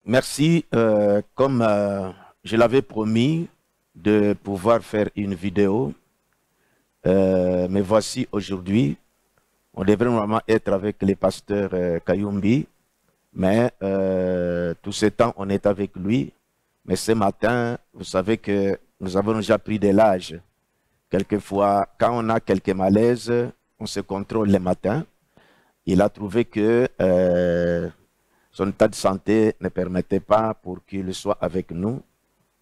Merci. Comme je l'avais promis de pouvoir faire une vidéo, mais voici aujourd'hui, on devrait normalement être avec les pasteurs Kayumbi, mais tout ce temps, on est avec lui. Mais ce matin, vous savez que nous avons déjà pris de l'âge. Quelquefois, quand on a quelques malaises, on se contrôle le matin. Il a trouvé que son état de santé ne permettait pas pour qu'il soit avec nous.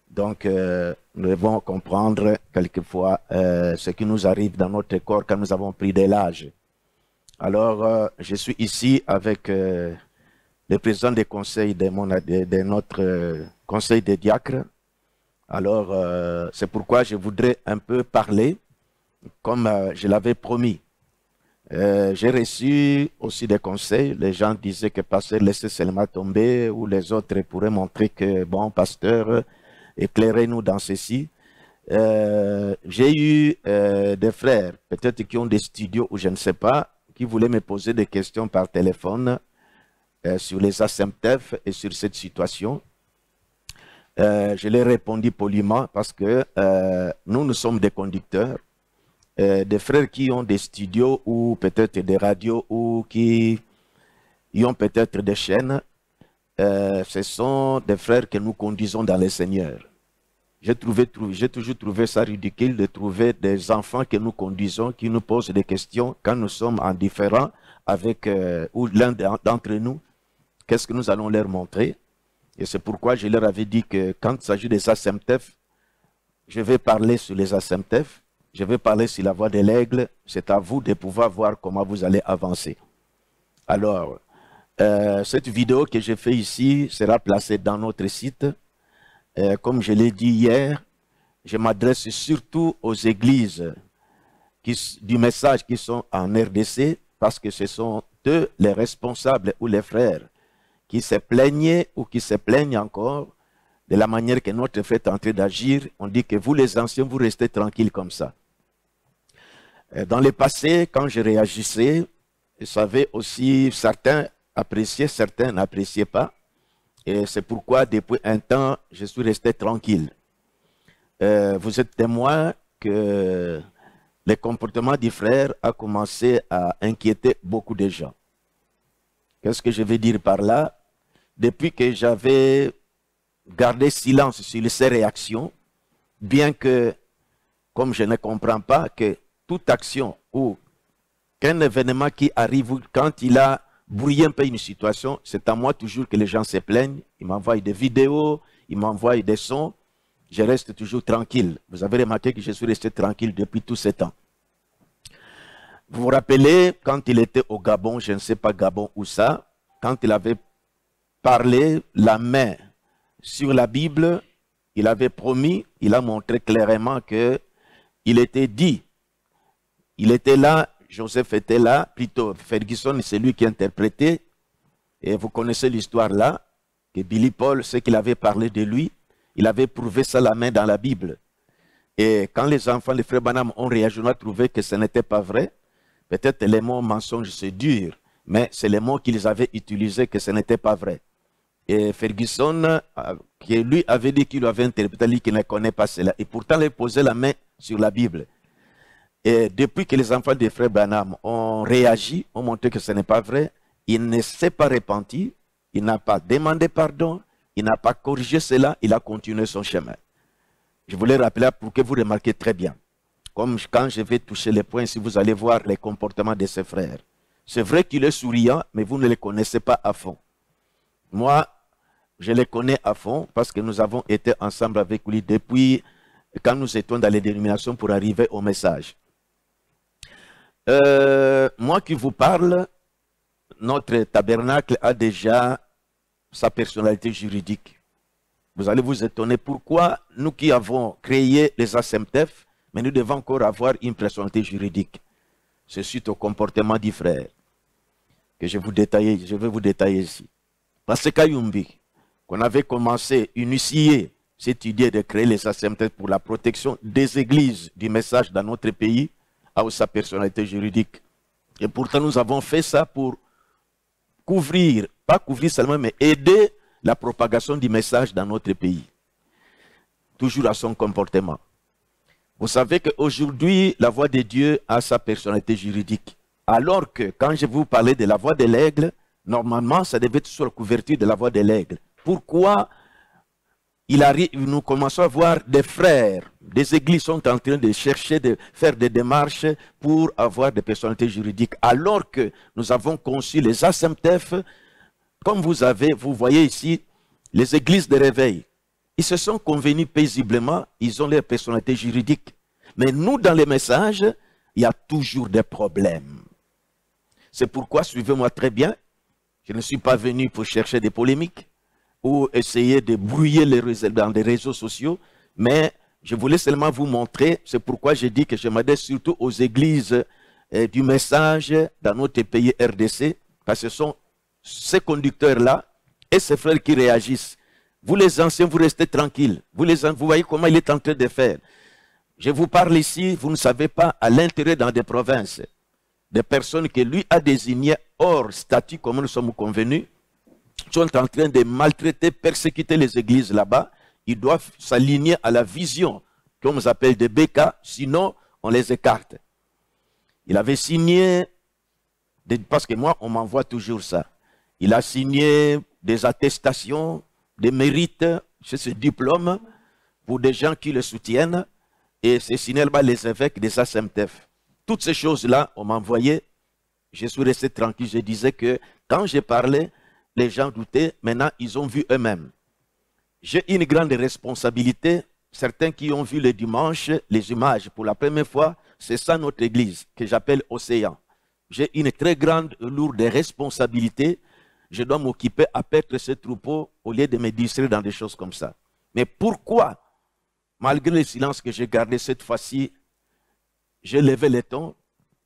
Donc, nous devons comprendre quelquefois ce qui nous arrive dans notre corps quand nous avons pris de l'âge. Alors, je suis ici avec le président du conseil de notre conseil des diacres. Alors, c'est pourquoi je voudrais un peu parler, comme je l'avais promis. J'ai reçu aussi des conseils. Les gens disaient que pasteur, laissez seulement tomber, ou les autres pourraient montrer que, bon, pasteur, éclairez-nous dans ceci. J'ai eu des frères, peut-être qui ont des studios ou je ne sais pas, qui voulaient me poser des questions par téléphone sur les asymptèves et sur cette situation. Je leur ai répondu poliment parce que nous sommes des conducteurs. Des frères qui ont des studios ou peut-être des radios ou qui ont peut-être des chaînes, ce sont des frères que nous conduisons dans le Seigneur. J'ai toujours trouvé ça ridicule de trouver des enfants que nous conduisons, qui nous posent des questions quand nous sommes en différent avec ou l'un d'entre nous. Qu'est-ce que nous allons leur montrer? Et c'est pourquoi je leur avais dit que quand il s'agit des asymptèves, je vais parler sur les asymptèves. Je vais parler sur la voie de l'aigle. C'est à vous de pouvoir voir comment vous allez avancer. Alors, cette vidéo que j'ai faite ici sera placée dans notre site. Comme je l'ai dit hier, je m'adresse surtout aux églises du message qui sont en RDC, parce que ce sont eux les responsables ou les frères qui se plaignaient ou qui se plaignent encore de la manière que notre frère est en train d'agir. On dit que vous les anciens, vous restez tranquilles comme ça. Dans le passé, quand je réagissais, vous savez aussi, certains appréciaient, certains n'appréciaient pas. Et c'est pourquoi, depuis un temps, je suis resté tranquille. Vous êtes témoin que le comportement du frère a commencé à inquiéter beaucoup de gens. Qu'est-ce que je veux dire par là? Depuis que j'avais gardé silence sur ces réactions, bien que, comme je ne comprends pas que toute action ou qu'un événement qui arrive, quand il a brouillé un peu une situation, c'est à moi toujours que les gens se plaignent. Ils m'envoient des vidéos, ils m'envoient des sons. Je reste toujours tranquille. Vous avez remarqué que je suis resté tranquille depuis tout ce temps. Vous vous rappelez, quand il était au Gabon, je ne sais pas Gabon où ça, quand il avait parlé la main sur la Bible, il avait promis, il a montré clairement que il était dit. Il était là, Joseph était là, plutôt Ferguson, c'est lui qui interprétait. Et vous connaissez l'histoire là, que Billy Paul, ce qu'il avait parlé de lui, il avait prouvé ça la main dans la Bible. Et quand les enfants, les frères Branham ont réagi, on a trouvé que ce n'était pas vrai. Peut-être les mots mensonges, c'est dur, mais c'est les mots qu'ils avaient utilisés que ce n'était pas vrai. Et Ferguson, qui lui avait dit qu'il avait interprété, lui qui ne connaît pas cela. Et pourtant, il posait la main sur la Bible. Et depuis que les enfants des frères Branham ont réagi, ont montré que ce n'est pas vrai, il ne s'est pas repenti, il n'a pas demandé pardon, il n'a pas corrigé cela, il a continué son chemin. Je voulais rappeler pour que vous remarquiez très bien. Comme quand je vais toucher les points, si vous allez voir les comportements de ses frères. C'est vrai qu'il est souriant, mais vous ne le connaissez pas à fond. Moi, je le connais à fond parce que nous avons été ensemble avec lui depuis quand nous étions dans les dénominations pour arriver au message. Moi qui vous parle, notre tabernacle a déjà sa personnalité juridique. Vous allez vous étonner pourquoi nous qui avons créé les asymptèves, mais nous devons encore avoir une personnalité juridique. C'est suite au comportement du frère que je vais vous détailler ici. Parce que Kayumbi, qu'on avait commencé, initié cette idée de créer les asymptèves pour la protection des églises du message dans notre pays, a sa personnalité juridique. Et pourtant, nous avons fait ça pour couvrir, pas couvrir seulement, mais aider la propagation du message dans notre pays. Toujours à son comportement. Vous savez qu'aujourd'hui, la voix de Dieu a sa personnalité juridique. Alors que quand je vous parlais de la voix de l'aigle, normalement, ça devait être sur la couverture de la voix de l'aigle. Pourquoi nous commençons à voir des frères, des églises sont en train de chercher, de faire des démarches pour avoir des personnalités juridiques. Alors que nous avons conçu les ASEMTEF, comme vous voyez ici, les églises de réveil. Ils se sont convenus paisiblement, ils ont leur personnalité juridique. Mais nous, dans les messages, il y a toujours des problèmes. C'est pourquoi, suivez-moi très bien, je ne suis pas venu pour chercher des polémiques ou essayer de brouiller dans les réseaux sociaux, mais je voulais seulement vous montrer, c'est pourquoi j'ai dit que je m'adresse surtout aux églises du message dans notre pays RDC, parce que ce sont ces conducteurs-là et ces frères qui réagissent. Vous les anciens, vous restez tranquilles. Vous voyez comment il est en train de faire. Je vous parle ici, vous ne savez pas, à l'intérieur dans des provinces, des personnes que lui a désignées hors statut, comme nous sommes convenus, sont en train de maltraiter, persécuter les églises là-bas. Ils doivent s'aligner à la vision qu'on nous appelle des BK, sinon on les écarte. Il avait signé, parce que moi on m'envoie toujours ça, il a signé des attestations, des mérites, ce diplôme, pour des gens qui le soutiennent, et c'est signé par les évêques des ASEMTEF. Toutes ces choses-là, on m'envoyait, je suis resté tranquille, je disais que quand j'ai parlé, les gens doutaient, maintenant ils ont vu eux-mêmes. J'ai une grande responsabilité, certains qui ont vu le dimanche, les images pour la première fois, c'est ça notre église, que j'appelle Océan. J'ai une très grande, lourde responsabilité, je dois m'occuper à perdre ce troupeau au lieu de me distraire dans des choses comme ça. Mais pourquoi, malgré le silence que j'ai gardé cette fois-ci, j'ai levé le ton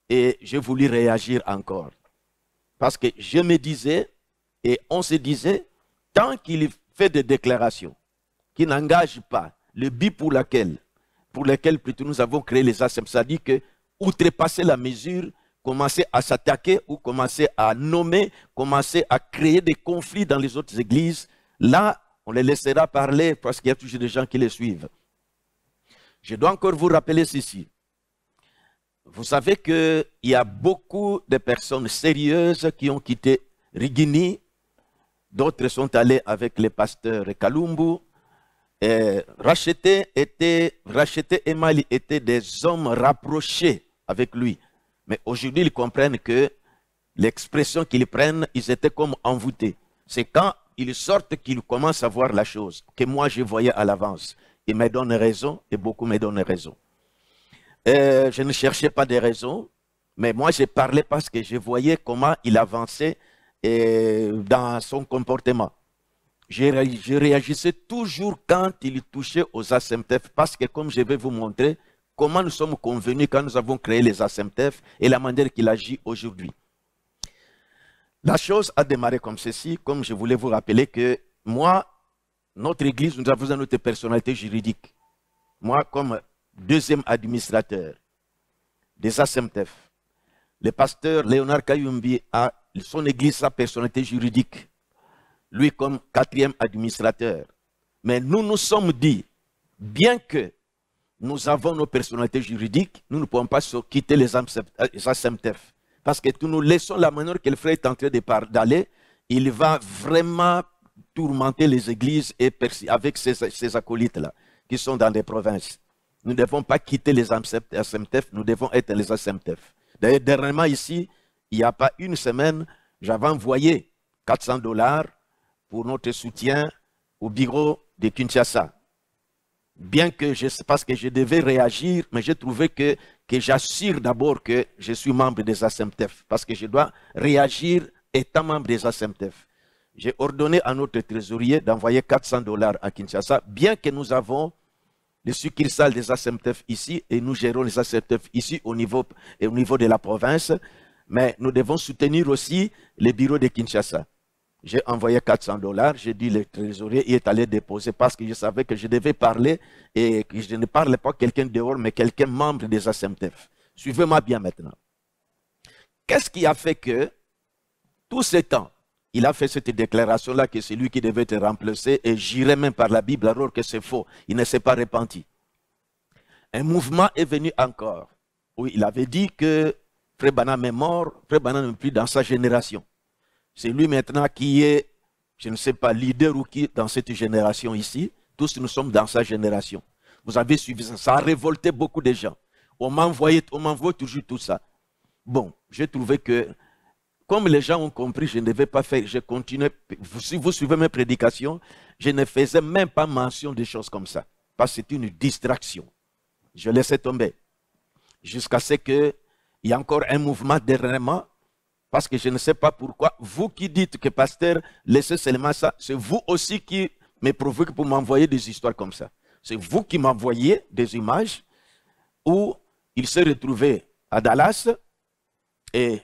et j'ai voulu réagir encore? Parce que je me disais, et on se disait, tant qu'il fait des déclarations qui n'engagent pas le but pour lequel plutôt nous avons créé les ASEM, ça dit que outrepasser la mesure, commencer à s'attaquer ou commencer à nommer, commencer à créer des conflits dans les autres églises, là, on les laissera parler parce qu'il y a toujours des gens qui les suivent. Je dois encore vous rappeler ceci. Vous savez qu'il y a beaucoup de personnes sérieuses qui ont quitté Rigini. D'autres sont allés avec le pasteur Kalumbu. Racheté et Mali étaient des hommes rapprochés avec lui. Mais aujourd'hui, ils comprennent que l'expression qu'ils prennent, ils étaient comme envoûtés. C'est quand ils sortent qu'ils commencent à voir la chose que moi je voyais à l'avance. Ils me donnent raison et beaucoup me donnent raison. Je ne cherchais pas de raisons, mais moi je parlais parce que je voyais comment il avançait dans son comportement. Je réagissais toujours quand il touchait aux ASEMTEF, parce que comme je vais vous montrer comment nous sommes convenus quand nous avons créé les ASEMTEF et la manière qu'il agit aujourd'hui. La chose a démarré comme ceci, comme je voulais vous rappeler que moi, notre église, nous avons notre personnalité juridique. Moi, comme deuxième administrateur des ASEMTEF, le pasteur Léonard Kayumbi a son église, sa personnalité juridique. Lui comme quatrième administrateur. Mais nous nous sommes dit, bien que nous avons nos personnalités juridiques, nous ne pouvons pas quitter les ASEMTEF. Parce que nous laissons la manière que le frère est en train d'aller, il va vraiment tourmenter les églises et avec ces acolytes-là, qui sont dans les provinces. Nous ne devons pas quitter les ASEMTEF, nous devons être les ASEMTEF. D'ailleurs, dernièrement ici, il n'y a pas une semaine, j'avais envoyé 400 $ pour notre soutien au bureau de Kinshasa. Bien que parce que je devais réagir, mais j'ai trouvé que j'assure d'abord que je suis membre des ASEMTEF, parce que je dois réagir étant membre des ASEMTEF. J'ai ordonné à notre trésorier d'envoyer 400 $ à Kinshasa, bien que nous avons les succursales des ASEMTEF ici, et nous gérons les ASEMTEF ici au niveau de la province, mais nous devons soutenir aussi les bureaux de Kinshasa. J'ai envoyé 400 $, j'ai dit le trésorier, il est allé déposer parce que je savais que je devais parler et que je ne parlais pas quelqu'un dehors, mais quelqu'un membre des ASEMTEF. Suivez-moi bien maintenant. Qu'est-ce qui a fait que, tout ce temps, il a fait cette déclaration-là que c'est lui qui devait te remplacer et j'irais même par la Bible alors que c'est faux. Il ne s'est pas repenti. Un mouvement est venu encore où il avait dit que Frère Branham est mort, Frère Branham n'est plus dans sa génération. C'est lui maintenant qui est, je ne sais pas, leader ou qui dans cette génération ici. Tous nous sommes dans sa génération. Vous avez suivi ça. Ça a révolté beaucoup de gens. On m'envoie toujours tout ça. Bon, j'ai trouvé que, comme les gens ont compris, je ne devais pas faire, je continuais. Si vous suivez mes prédications, je ne faisais même pas mention de choses comme ça. Parce que c'est une distraction. Je laissais tomber. Jusqu'à ce qu'il y ait encore un mouvement dernièrement. Parce que je ne sais pas pourquoi. Vous qui dites que pasteur, laissez seulement ça. C'est vous aussi qui me provoquez pour m'envoyer des histoires comme ça. C'est vous qui m'envoyez des images où il s'est retrouvé à Dallas et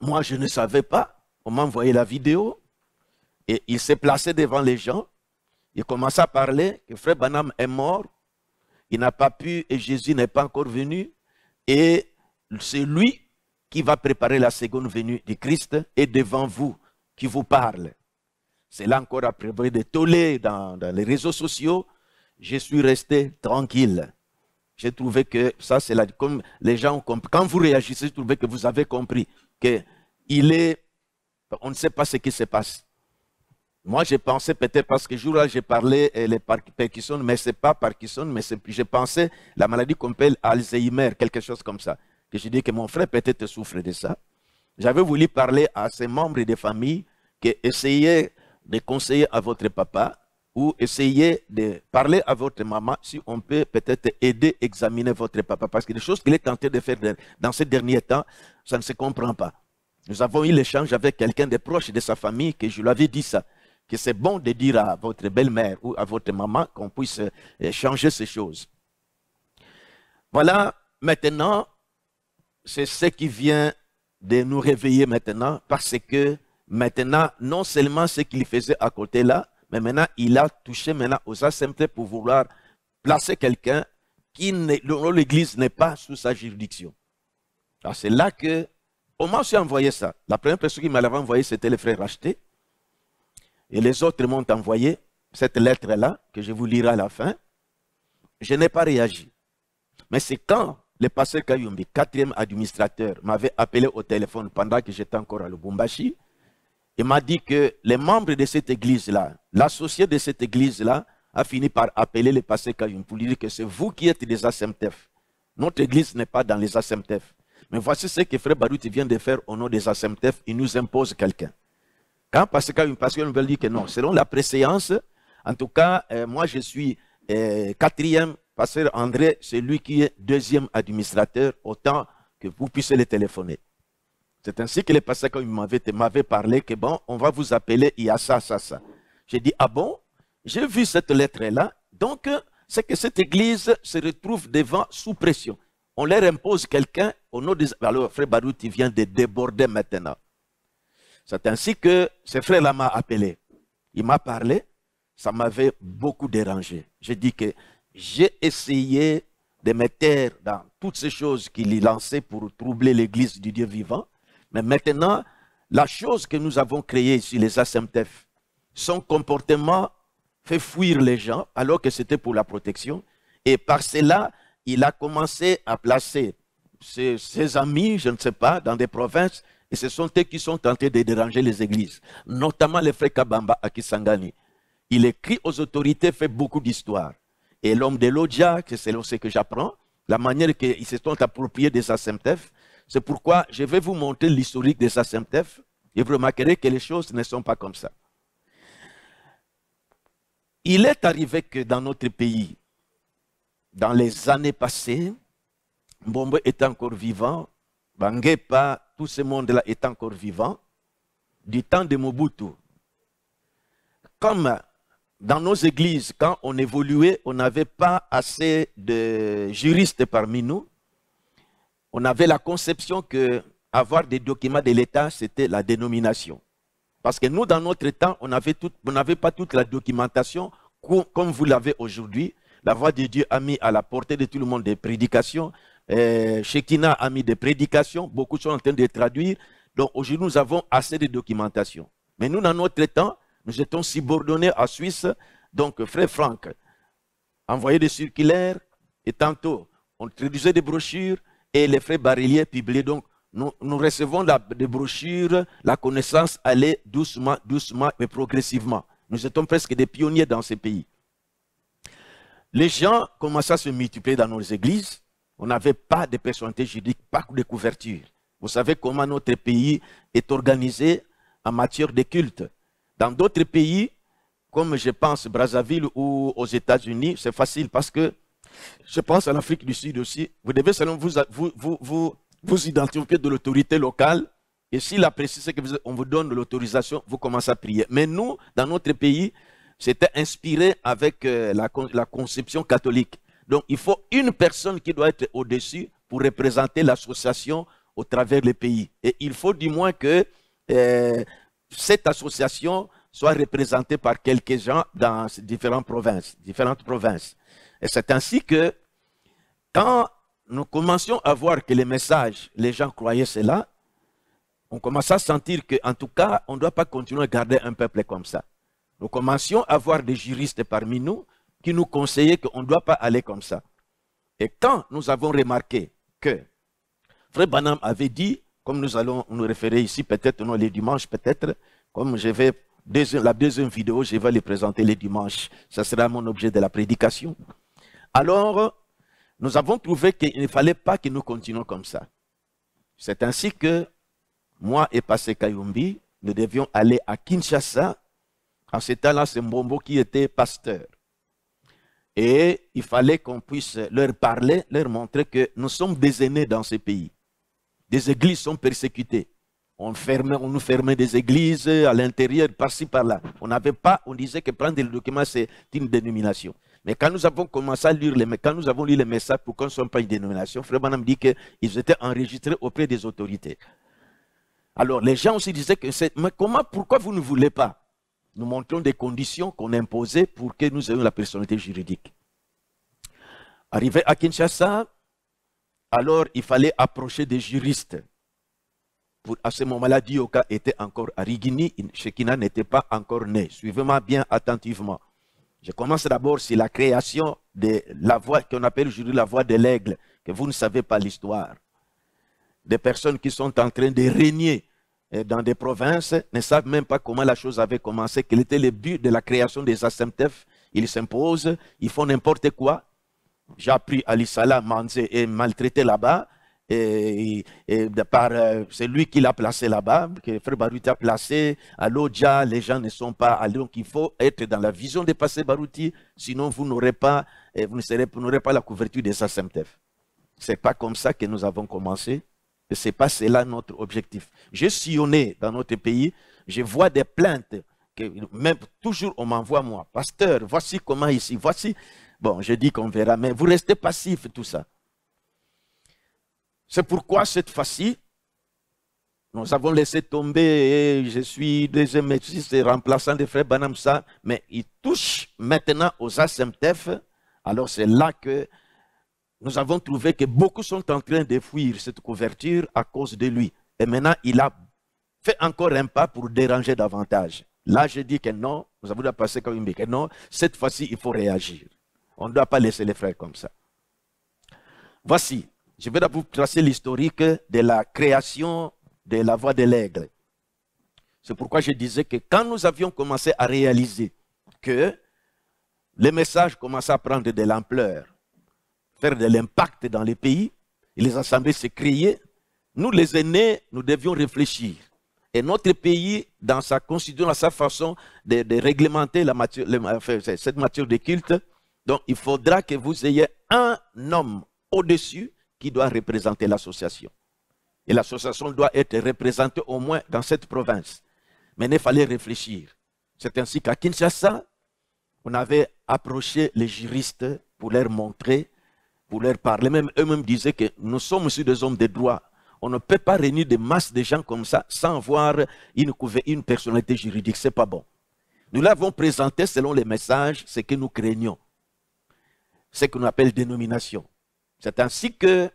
moi je ne savais pas. On m'a envoyé la vidéo et il s'est placé devant les gens. Il commença à parler que Frère Branham est mort. Il n'a pas pu et Jésus n'est pas encore venu. Et c'est lui qui va préparer la seconde venue du Christ et devant vous qui vous parle. C'est là encore après de toller dans les réseaux sociaux. Je suis resté tranquille. J'ai trouvé que ça, c'est là, comme les gens ont compris. Quand vous réagissez, j'ai trouvé que vous avez compris qu'il est, on ne sait pas ce qui se passe. Moi, j'ai pensé peut-être parce que jour-là, j'ai parlé les Parkinson, mais ce n'est pas Parkinson, mais j'ai pensé la maladie qu'on appelle Alzheimer, quelque chose comme ça. Que je dis que mon frère peut-être souffre de ça. J'avais voulu parler à ses membres de famille qui essayaient de conseiller à votre papa ou essayez de parler à votre maman si on peut peut-être aider à examiner votre papa. Parce que les choses qu'il est tenté de faire dans ces derniers temps, ça ne se comprend pas. Nous avons eu l'échange avec quelqu'un de proche de sa famille que je lui avais dit ça. Que c'est bon de dire à votre belle-mère ou à votre maman qu'on puisse changer ces choses. Voilà, maintenant, c'est ce qui vient de nous réveiller maintenant parce que maintenant, non seulement ce qu'il faisait à côté là, mais maintenant, il a touché maintenant aux assemblées pour vouloir placer quelqu'un dont l'église n'est pas sous sa juridiction. C'est là que, on m'a aussi envoyé ça. La première personne qui m'avait envoyé, c'était le frère Racheté. Et les autres m'ont envoyé cette lettre-là, que je vous lirai à la fin. Je n'ai pas réagi. Mais c'est quand le pasteur Kayumbi, 4e administrateur, m'avait appelé au téléphone pendant que j'étais encore à Lubumbashi. Il m'a dit que les membres de cette église-là, l'associé de cette église-là, a fini par appeler le pasteur Kayumbi pour lui dire que c'est vous qui êtes des ASEMTEF. Notre église n'est pas dans les ASEMTEF. Mais voici ce que Frère Baruti vient de faire au nom des ASEMTEF. Il nous impose quelqu'un. Quand pasteur Kayumbi veut dire que non, selon la préséance, en tout cas, moi je suis 4e, pasteur André, c'est lui qui est 2e administrateur, autant que vous puissiez le téléphoner. C'est ainsi que le pasteur m'avait parlé que bon, on va vous appeler, il y a ça, ça, ça. J'ai dit, ah bon, j'ai vu cette lettre-là, donc c'est que cette église se retrouve devant sous pression. On leur impose quelqu'un au nom des... Alors, frère Baruti vient de déborder maintenant. C'est ainsi que ce frère-là m'a appelé. Il m'a parlé, ça m'avait beaucoup dérangé. J'ai dit que j'ai essayé de me taire dans toutes ces choses qu'il lançait pour troubler l'église du Dieu vivant. Mais maintenant, la chose que nous avons créée ici, les ASEMTEF, son comportement fait fuir les gens alors que c'était pour la protection. Et par cela, il a commencé à placer ses amis, je ne sais pas, dans des provinces. Et ce sont eux qui sont tentés de déranger les églises, notamment le frère Kabamba à Kisangani. Il écrit aux autorités, fait beaucoup d'histoires. Et l'homme de l'Odja, c'est ce que j'apprends, la manière qu'ils se sont appropriés des ASEMTEF. C'est pourquoi je vais vous montrer l'historique des ASEMTEF et vous remarquerez que les choses ne sont pas comme ça. Il est arrivé que dans notre pays, dans les années passées, Mbombo est encore vivant, Bangepa, tout ce monde-là est encore vivant, du temps de Mobutu. Comme dans nos églises, quand on évoluait, on n'avait pas assez de juristes parmi nous. On avait la conception que avoir des documents de l'État, c'était la dénomination. Parce que nous, dans notre temps, on n'avait pas toute la documentation comme vous l'avez aujourd'hui. La voix de Dieu a mis à la portée de tout le monde des prédications. Shekina a mis des prédications. Beaucoup sont en train de traduire. Donc aujourd'hui, nous avons assez de documentation. Mais nous, dans notre temps, nous étions subordonnés à Suisse. Donc, frère Franck envoyait des circulaires et tantôt, on traduisait des brochures et les frères Barillier publiaient. Donc, nous recevons des brochures, la connaissance allait doucement, doucement et progressivement. Nous étions presque des pionniers dans ces pays. Les gens commençaient à se multiplier dans nos églises. On n'avait pas de personnalité juridique, pas de couverture. Vous savez comment notre pays est organisé en matière de culte. Dans d'autres pays, comme je pense Brazzaville ou aux États-Unis, c'est facile parce que je pense à l'Afrique du Sud aussi. Vous devez seulement vous identifier de l'autorité locale. Et s'il apprécie ce qu'on vous donne l'autorisation, vous commencez à prier. Mais nous, dans notre pays, c'était inspiré avec la conception catholique. Donc, il faut une personne qui doit être au-dessus pour représenter l'association au travers des pays. Et il faut du moins que cette association soit représentée par quelques gens dans différentes provinces. Et c'est ainsi que, quand nous commencions à voir que les messages, les gens croyaient cela, on commence à sentir qu'en tout cas, on ne doit pas continuer à garder un peuple comme ça. Nous commencions à voir des juristes parmi nous qui nous conseillaient qu'on ne doit pas aller comme ça. Et quand nous avons remarqué que Frère Branham avait dit, comme nous allons nous référer ici, peut-être non les dimanches, peut-être, comme je vais, la deuxième vidéo, je vais les présenter les dimanches, ça sera mon objet de la prédication. Alors, nous avons trouvé qu'il ne fallait pas que nous continuions comme ça. C'est ainsi que moi et Passé Kayumbi, nous devions aller à Kinshasa. En ce temps-là, c'est Mbombo qui était pasteur. Et il fallait qu'on puisse leur parler, leur montrer que nous sommes des aînés dans ces pays. Des églises sont persécutées. On nous fermait des églises à l'intérieur, par-ci, par-là. On disait que prendre le document, c'est une dénomination. Mais quand nous avons commencé à lire quand nous avons lu les messages pour qu'on ne soit pas une dénomination, Frère Branham dit qu'ils étaient enregistrés auprès des autorités. Alors, les gens aussi disaient que mais pourquoi vous ne voulez pas? Nous montrons des conditions qu'on imposait pour que nous ayons la personnalité juridique. Arrivé à Kinshasa, alors il fallait approcher des juristes. À ce moment-là, Dioka était encore à Rigini, Shekina n'était pas encore né. Suivez-moi bien attentivement. Je commence d'abord sur la création de la voie qu'on appelle aujourd'hui la voie de l'aigle, que vous ne savez pas l'histoire. Des personnes qui sont en train de régner dans des provinces ne savent même pas comment la chose avait commencé, quel était le but de la création des ASMTF. Ils s'imposent, ils font n'importe quoi. J'ai appris à l'Isala Manzé et maltraité là-bas. C'est lui qui l'a placé là-bas, que Frère Baruti a placé. À l'Odja, les gens ne sont pas allés. Donc il faut être dans la vision de Passé Baruti, sinon vous n'aurez pas la couverture des ASMTF. Ce n'est pas comme ça que nous avons commencé. Ce n'est pas cela notre objectif. J'ai sillonné dans notre pays, je vois des plaintes, que même toujours on m'envoie moi, pasteur, voici comment ici, voici. Bon, je dis qu'on verra, mais vous restez passif, tout ça. C'est pourquoi cette fois-ci, nous avons laissé tomber, et je suis deuxième métis remplaçant des frères Branham, ça, mais il touche maintenant aux ASMTF. Alors c'est là que nous avons trouvé que beaucoup sont en train de fuir cette couverture à cause de lui. Et maintenant, il a fait encore un pas pour déranger davantage. Là, je dis que non, nous avons passé comme une que non, cette fois-ci, il faut réagir. On ne doit pas laisser les frères comme ça. Voici, je vais vous tracer l'historique de la création de la voie de l'aigle. C'est pourquoi je disais que quand nous avions commencé à réaliser que les messages commençaient à prendre de l'ampleur, faire de l'impact dans les pays, et les assemblées se créaient, nous les aînés, nous devions réfléchir. Et notre pays, dans sa constitution, dans sa façon de réglementer cette matière de culte, donc il faudra que vous ayez un homme au-dessus qui doit représenter l'association. Et l'association doit être représentée au moins dans cette province. Mais il fallait réfléchir. C'est ainsi qu'à Kinshasa, on avait approché les juristes pour leur montrer, pour leur parler. Même eux-mêmes disaient que nous sommes aussi des hommes de droit. On ne peut pas réunir des masses de gens comme ça sans avoir une personnalité juridique. Ce n'est pas bon. Nous l'avons présenté selon les messages, ce que nous craignons. Ce qu'on appelle dénomination. C'est ainsi qu'on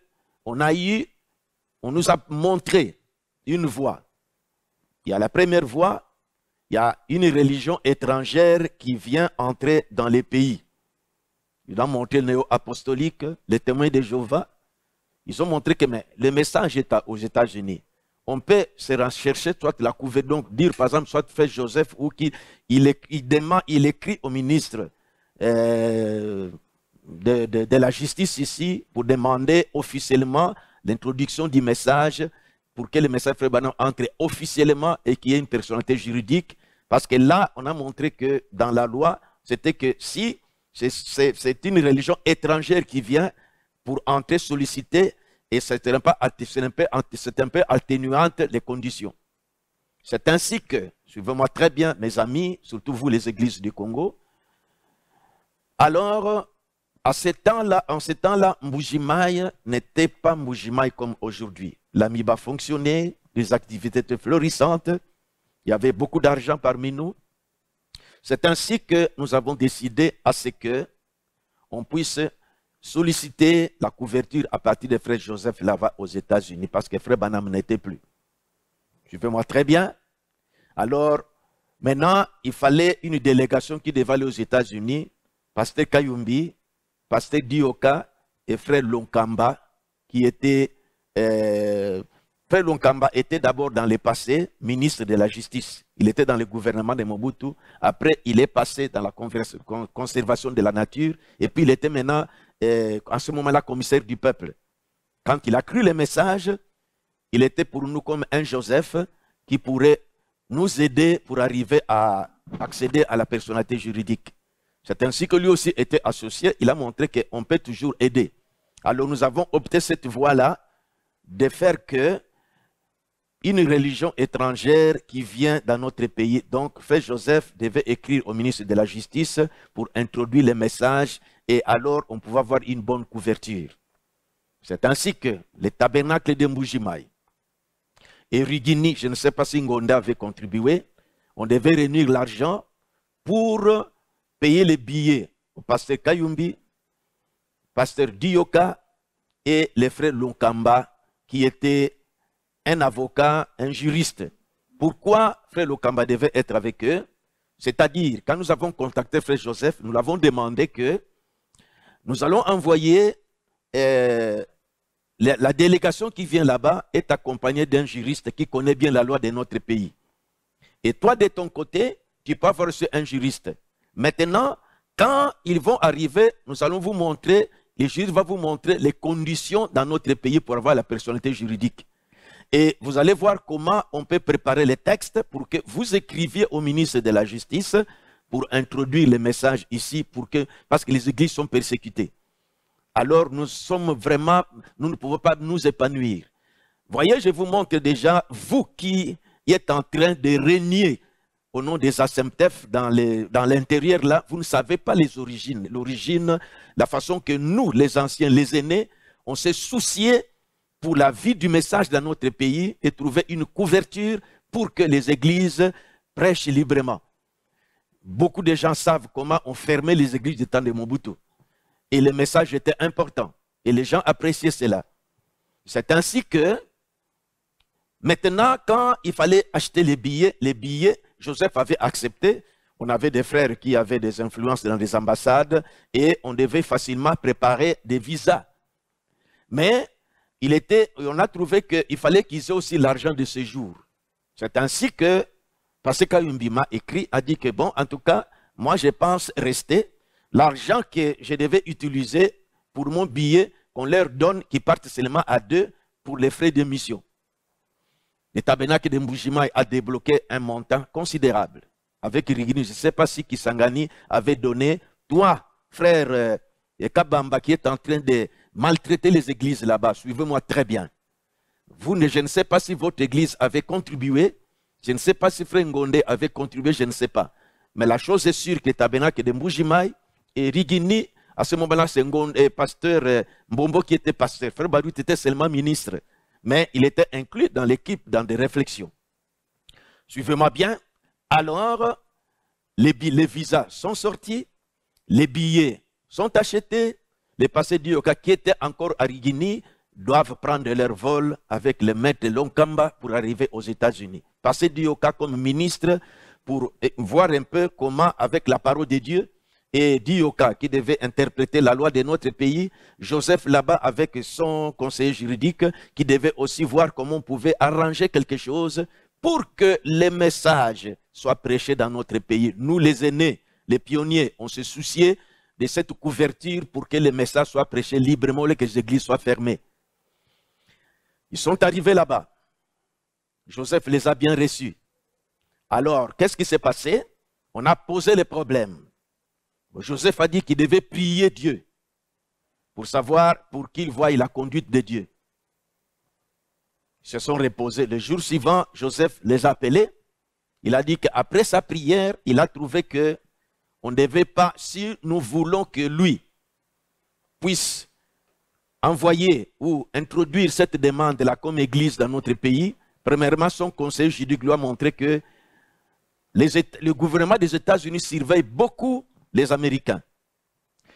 nous a montré une voie. Il y a la première voie il y a une religion étrangère qui vient entrer dans les pays. Ils ont montré le néo-apostolique, les témoins de Jéhovah. Ils ont montré que le message est aux États-Unis. On peut se rechercher, soit la couverture, donc dire par exemple, soit Frère Joseph, ou il écrit au ministre de la justice ici pour demander officiellement l'introduction du message pour que le message Frère Branham entre officiellement et qu'il y ait une personnalité juridique. Parce que là, on a montré que dans la loi, c'était que si c'est une religion étrangère qui vient pour entrer solliciter, et c'est un peu atténuante les conditions. C'est ainsi que, suivez-moi très bien, mes amis, surtout vous les églises du Congo. Alors, en ces temps-là, Mbujimaï n'était pas Mbujimaï comme aujourd'hui. L'Amiba fonctionnait, les activités étaient florissantes, il y avait beaucoup d'argent parmi nous. C'est ainsi que nous avons décidé à ce que on puisse solliciter la couverture à partir de Frère Joseph là-bas aux États-Unis, parce que Frère Branham n'était plus. Suivez-moi très bien. Alors, maintenant, il fallait une délégation qui devait aller aux États-Unis, Pasteur Kayumbi, Pasteur Dioka et Frère Lonkamba, qui étaient... Frère Lonkamba était d'abord dans le passé ministre de la Justice. Il était dans le gouvernement de Mobutu. Après, il est passé dans la conservation de la nature. Et puis, il était maintenant, en ce moment-là, commissaire du peuple. Quand il a cru le message, il était pour nous comme un Joseph qui pourrait nous aider pour arriver à accéder à la personnalité juridique. C'est ainsi que lui aussi était associé. Il a montré qu'on peut toujours aider. Alors, nous avons opté cette voie-là de faire que une religion étrangère qui vient dans notre pays. Donc, Frère Joseph devait écrire au ministre de la Justice pour introduire le message et alors on pouvait avoir une bonne couverture. C'est ainsi que le tabernacle de Mbujimaï et Rigini, je ne sais pas si Ngonda avait contribué, on devait réunir l'argent pour payer les billets au pasteur Kayumbi, pasteur Dioka et les frères Lonkamba qui étaient un avocat, un juriste. Pourquoi Frère Lokamba devait être avec eux? C'est-à-dire, quand nous avons contacté Frère Joseph, nous l'avons demandé que nous allons envoyer la délégation qui vient là-bas est accompagnée d'un juriste qui connaît bien la loi de notre pays. Et toi, de ton côté, tu peux avoir reçu un juriste. Maintenant, quand ils vont arriver, nous allons vous montrer, le juriste va vous montrer les conditions dans notre pays pour avoir la personnalité juridique. Et vous allez voir comment on peut préparer les textes pour que vous écriviez au ministre de la Justice pour introduire les messages ici, parce que les églises sont persécutées. Alors nous ne pouvons pas nous épanouir. Voyez, je vous montre déjà, vous qui êtes en train de régner au nom des ASEMTEF dans l'intérieur là, vous ne savez pas les origines. L'origine, la façon que nous, les anciens, les aînés, on s'est soucié pour la vie du message dans notre pays et trouver une couverture pour que les églises prêchent librement. Beaucoup de gens savent comment on fermait les églises du temps de Mobutu. Et le message était important. Et les gens appréciaient cela. C'est ainsi que, maintenant, quand il fallait acheter les billets, Joseph avait accepté. On avait des frères qui avaient des influences dans les ambassades et on devait facilement préparer des visas. Mais on a trouvé qu'il fallait qu'ils aient aussi l'argent de séjour. C'est ainsi que Pasteur Kayumbi m'a écrit, a dit que bon, en tout cas, moi je pense rester. L'argent que je devais utiliser pour mon billet, qu'on leur donne, qui partent seulement à 2 pour les frais de mission. Le tabernacle de Mbujimaï a débloqué un montant considérable. Avec Rigini, je ne sais pas si Kisangani avait donné, toi, frère Kabamba, qui est en train de maltraiter les églises là-bas, suivez-moi très bien. Je ne sais pas si votre église avait contribué, je ne sais pas si Frère Ngonde avait contribué, je ne sais pas. Mais la chose est sûre que le tabernacle de Mbujimaï et Rigini, à ce moment-là, c'est pasteur Mbombo qui était pasteur. Frère Barout était seulement ministre, mais il était inclus dans l'équipe, dans des réflexions. Suivez-moi bien. Alors, les visas sont sortis, les billets sont achetés, les passés d'Ioka qui étaient encore à Rigini doivent prendre leur vol avec le maître de Lonkamba pour arriver aux États-Unis. Passé d'Ioka comme ministre pour voir un peu comment, avec la parole de Dieu, et Dioka, qui devait interpréter la loi de notre pays, Joseph là-bas avec son conseiller juridique, qui devait aussi voir comment on pouvait arranger quelque chose pour que les messages soient prêchés dans notre pays. Nous, les aînés, les pionniers, on se souciait de cette couverture pour que les messages soient prêchés librement et que les églises soient fermées. Ils sont arrivés là-bas. Joseph les a bien reçus. Alors, qu'est-ce qui s'est passé? On a posé les problèmes. Joseph a dit qu'il devait prier Dieu pour savoir, pour qu'il voie la conduite de Dieu. Ils se sont reposés. Le jour suivant, Joseph les a appelés. Il a dit qu'après sa prière, il a trouvé que on ne devait pas, si nous voulons que lui puisse envoyer ou introduire cette demande-là comme église dans notre pays, premièrement, son conseil juridique lui a montré que le gouvernement des États-Unis surveille beaucoup les Américains.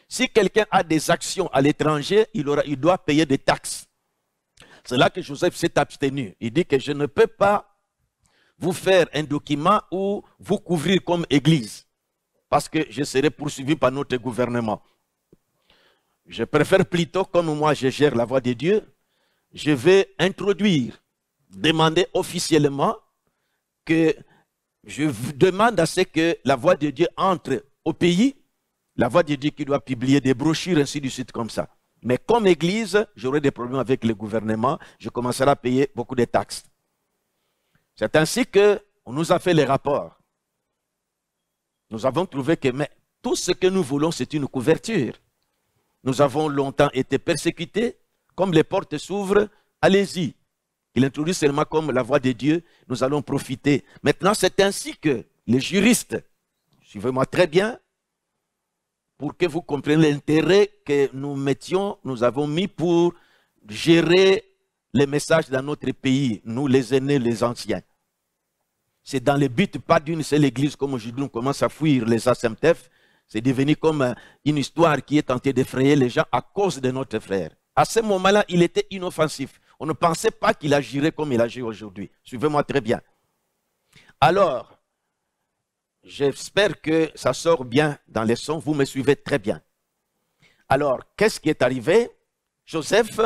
Si quelqu'un a des actions à l'étranger, il doit payer des taxes. C'est là que Joseph s'est abstenu. Il dit que je ne peux pas vous faire un document ou vous couvrir comme église, parce que je serai poursuivi par notre gouvernement. Je préfère plutôt, comme moi je gère la voie de Dieu, je vais introduire, demander officiellement que je demande à ce que la voie de Dieu entre au pays, la voie de Dieu qui doit publier des brochures, ainsi de suite comme ça. Mais comme église, j'aurai des problèmes avec le gouvernement, je commencerai à payer beaucoup de taxes. C'est ainsi qu'on nous a fait les rapports. Nous avons trouvé que mais, tout ce que nous voulons, c'est une couverture. Nous avons longtemps été persécutés. Comme les portes s'ouvrent, allez-y. Il introduit seulement comme la voie de Dieu, nous allons profiter. Maintenant, c'est ainsi que les juristes, suivez-moi très bien, pour que vous compreniez l'intérêt que nous avons mis pour gérer les messages dans notre pays, nous les aînés, les anciens. C'est dans le but, pas d'une seule église, comme aujourd'hui on commence à fuir les ASMTF, c'est devenu comme une histoire qui est tentée d'effrayer les gens à cause de notre frère. À ce moment-là, il était inoffensif. On ne pensait pas qu'il agirait comme il agit aujourd'hui. Suivez-moi très bien. Alors, j'espère que ça sort bien dans les sons. Vous me suivez très bien. Alors, qu'est-ce qui est arrivé? Joseph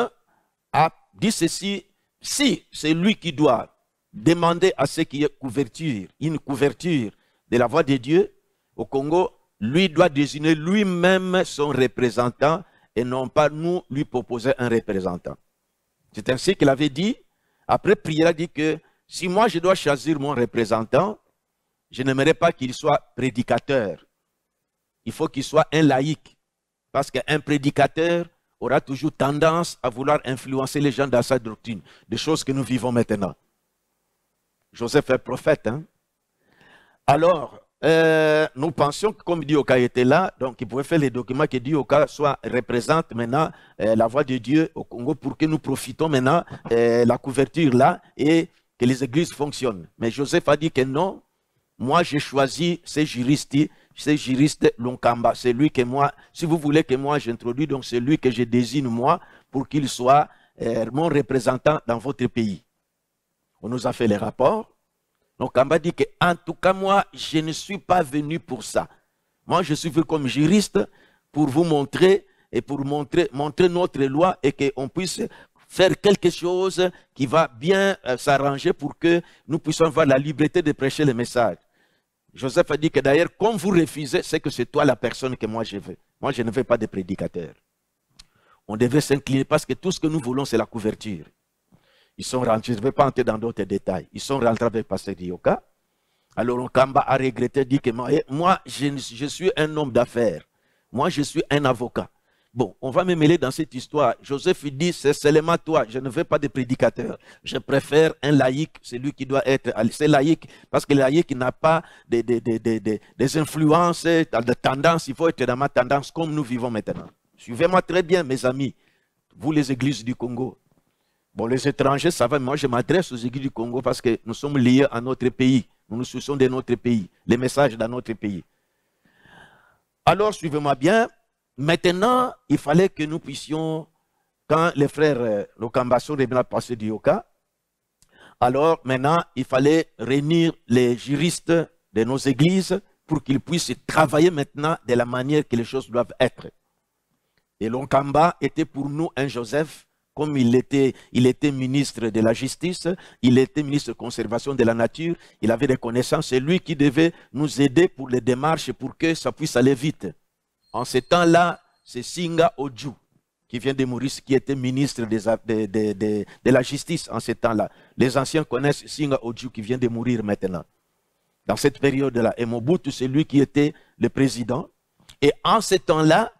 a dit ceci. Si c'est lui qui doit demander à ce qui est couverture, une couverture de la voix de Dieu au Congo, lui doit désigner lui-même son représentant et non pas nous lui proposer un représentant. C'est ainsi qu'il avait dit, après prière, il a dit que si moi je dois choisir mon représentant, je n'aimerais pas qu'il soit prédicateur. Il faut qu'il soit un laïc. Parce qu'un prédicateur aura toujours tendance à vouloir influencer les gens dans sa doctrine. Des choses que nous vivons maintenant. Joseph est prophète. Hein? Alors, nous pensions que comme Dioka était là, donc il pouvait faire les documents que Dioka représente maintenant la voix de Dieu au Congo pour que nous profitons maintenant la couverture là et que les églises fonctionnent. Mais Joseph a dit que non, moi j'ai choisi ces juristes Lunkamba. C'est lui que moi, si vous voulez que moi j'introduis, donc c'est lui que je désigne moi pour qu'il soit mon représentant dans votre pays. On nous a fait les rapports. Donc, Kamba dit que, en tout cas, moi, je ne suis pas venu pour ça. Moi, je suis venu comme juriste pour vous montrer et pour montrer notre loi et qu'on puisse faire quelque chose qui va bien s'arranger pour que nous puissions avoir la liberté de prêcher le message. Joseph a dit que d'ailleurs, comme vous refusez, c'est que c'est toi la personne que moi je veux. Moi, je ne veux pas de prédicateur. On devrait s'incliner parce que tout ce que nous voulons, c'est la couverture. Ils sont rentrés, je ne vais pas entrer dans d'autres détails. Ils sont rentrés avec Pasteur Dioka. Alors, Kamba a regretté, dit que moi, je suis un homme d'affaires. Moi, je suis un avocat. Bon, on va me mêler dans cette histoire. Joseph dit, c'est seulement toi, je ne veux pas de prédicateur. Je préfère un laïc, c'est lui qui doit être, c'est laïc, parce que le laïc n'a pas des influences, des tendances, il faut être dans ma tendance comme nous vivons maintenant. Suivez-moi très bien, mes amis, vous les églises du Congo. Bon, les étrangers, ça va, moi je m'adresse aux églises du Congo parce que nous sommes liés à notre pays. Nous nous soucions de notre pays, les messages dans notre pays. Alors, suivez-moi bien. Maintenant, il fallait que nous puissions, quand les frères Lokamba sont revenus à Pasteur Dioka, alors maintenant, il fallait réunir les juristes de nos églises pour qu'ils puissent travailler maintenant de la manière que les choses doivent être. Et Lonkamba était pour nous un Joseph, comme il était ministre de la Justice, il était ministre de conservation de la nature, il avait des connaissances, c'est lui qui devait nous aider pour les démarches, pour que ça puisse aller vite. En ce temps-là, c'est Singa Oju qui vient de mourir, qui était ministre de la Justice en ce temps-là. Les anciens connaissent Singa Oju qui vient de mourir maintenant. Dans cette période-là, et Mobutu, c'est lui qui était le président. Et en ce temps-là,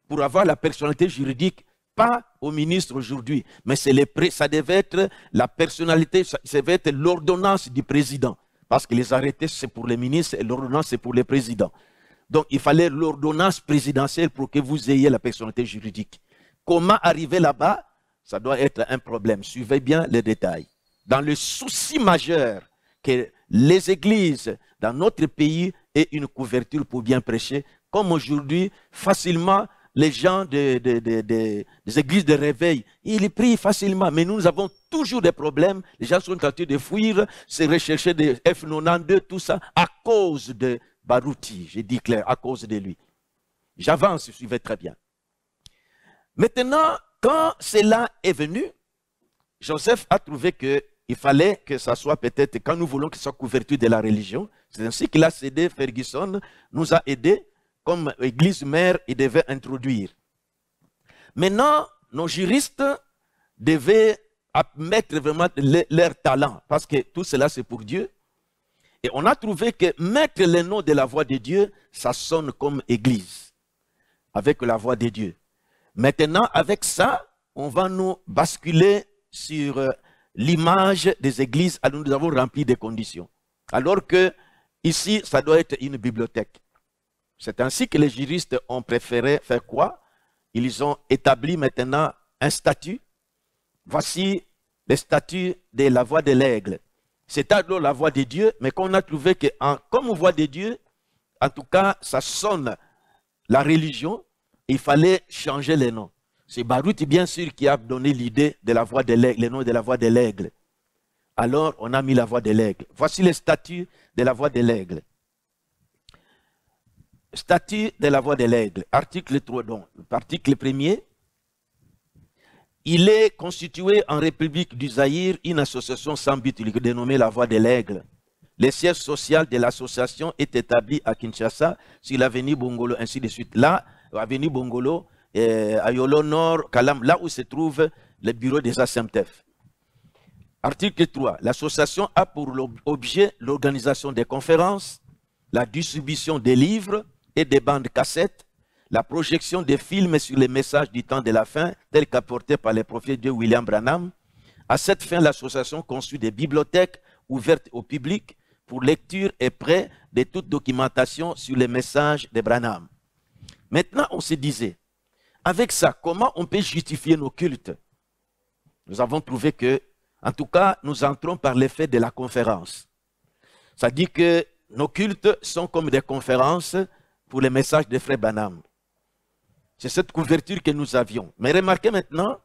pour avoir la personnalité juridique, pas au ministre aujourd'hui, mais ça devait être la personnalité, ça devait être l'ordonnance du président. Parce que les arrêtés, c'est pour les ministres et l'ordonnance, c'est pour les présidents. Donc, il fallait l'ordonnance présidentielle pour que vous ayez la personnalité juridique. Comment arriver là-bas? Ça doit être un problème. Suivez bien les détails. Dans le souci majeur que les églises dans notre pays aient une couverture pour bien prêcher, comme aujourd'hui, facilement, les gens des églises de réveil, ils prient facilement, mais nous avons toujours des problèmes. Les gens sont en train de fuir, se rechercher des F92, tout ça, à cause de Baruti, je dis clair, à cause de lui. J'avance, suivez très bien. Maintenant, quand cela est venu, Joseph a trouvé qu'il fallait que ça soit peut-être, quand nous voulons que ça soit couverture de la religion, c'est ainsi qu'il a cédé, Ferguson nous a aidés, comme église mère, il devait introduire. Maintenant, nos juristes devaient mettre vraiment leur talent, parce que tout cela c'est pour Dieu. Et on a trouvé que mettre le nom de la voix de Dieu, ça sonne comme église, avec la voix de Dieu. Maintenant, avec ça, on va nous basculer sur l'image des églises. Alors nous avons rempli des conditions. Alors que ici, ça doit être une bibliothèque. C'est ainsi que les juristes ont préféré faire quoi? Ils ont établi maintenant un statut. Voici le statut de la voix de l'aigle. C'est alors la voix de Dieu, mais qu'on a trouvé que comme voix de Dieu, en tout cas, ça sonne la religion, il fallait changer les noms. C'est Baruti, bien sûr, qui a donné l'idée de la voix de l'aigle, le nom de la voix de l'aigle. Alors, on a mis la voix de l'aigle. Voici le statut de la voix de l'aigle. Statut de la voix de l'aigle. Article 3, donc. Article 1er. Il est constitué en République du Zaïre une association sans but dénommée la voix de l'aigle. Le siège social de l'association est établi à Kinshasa, sur l'avenue Bongolo, ainsi de suite. Là, avenue Bongolo, à Yolo Nord, Kalam, là où se trouve le bureau des ASMTF. Article 3. L'association a pour objet l'organisation des conférences, la distribution des livres et des bandes cassettes, la projection des films sur les messages du temps de la fin, tels qu'apportés par le prophète Dieu William Branham. À cette fin, l'association conçut des bibliothèques ouvertes au public pour lecture et prêt de toute documentation sur les messages de Branham. Maintenant, on se disait, avec ça, comment on peut justifier nos cultes? Nous avons trouvé que, en tout cas, nous entrons par l'effet de la conférence. Ça dit que nos cultes sont comme des conférences pour les messages de frère Branham. C'est cette couverture que nous avions. Mais remarquez maintenant,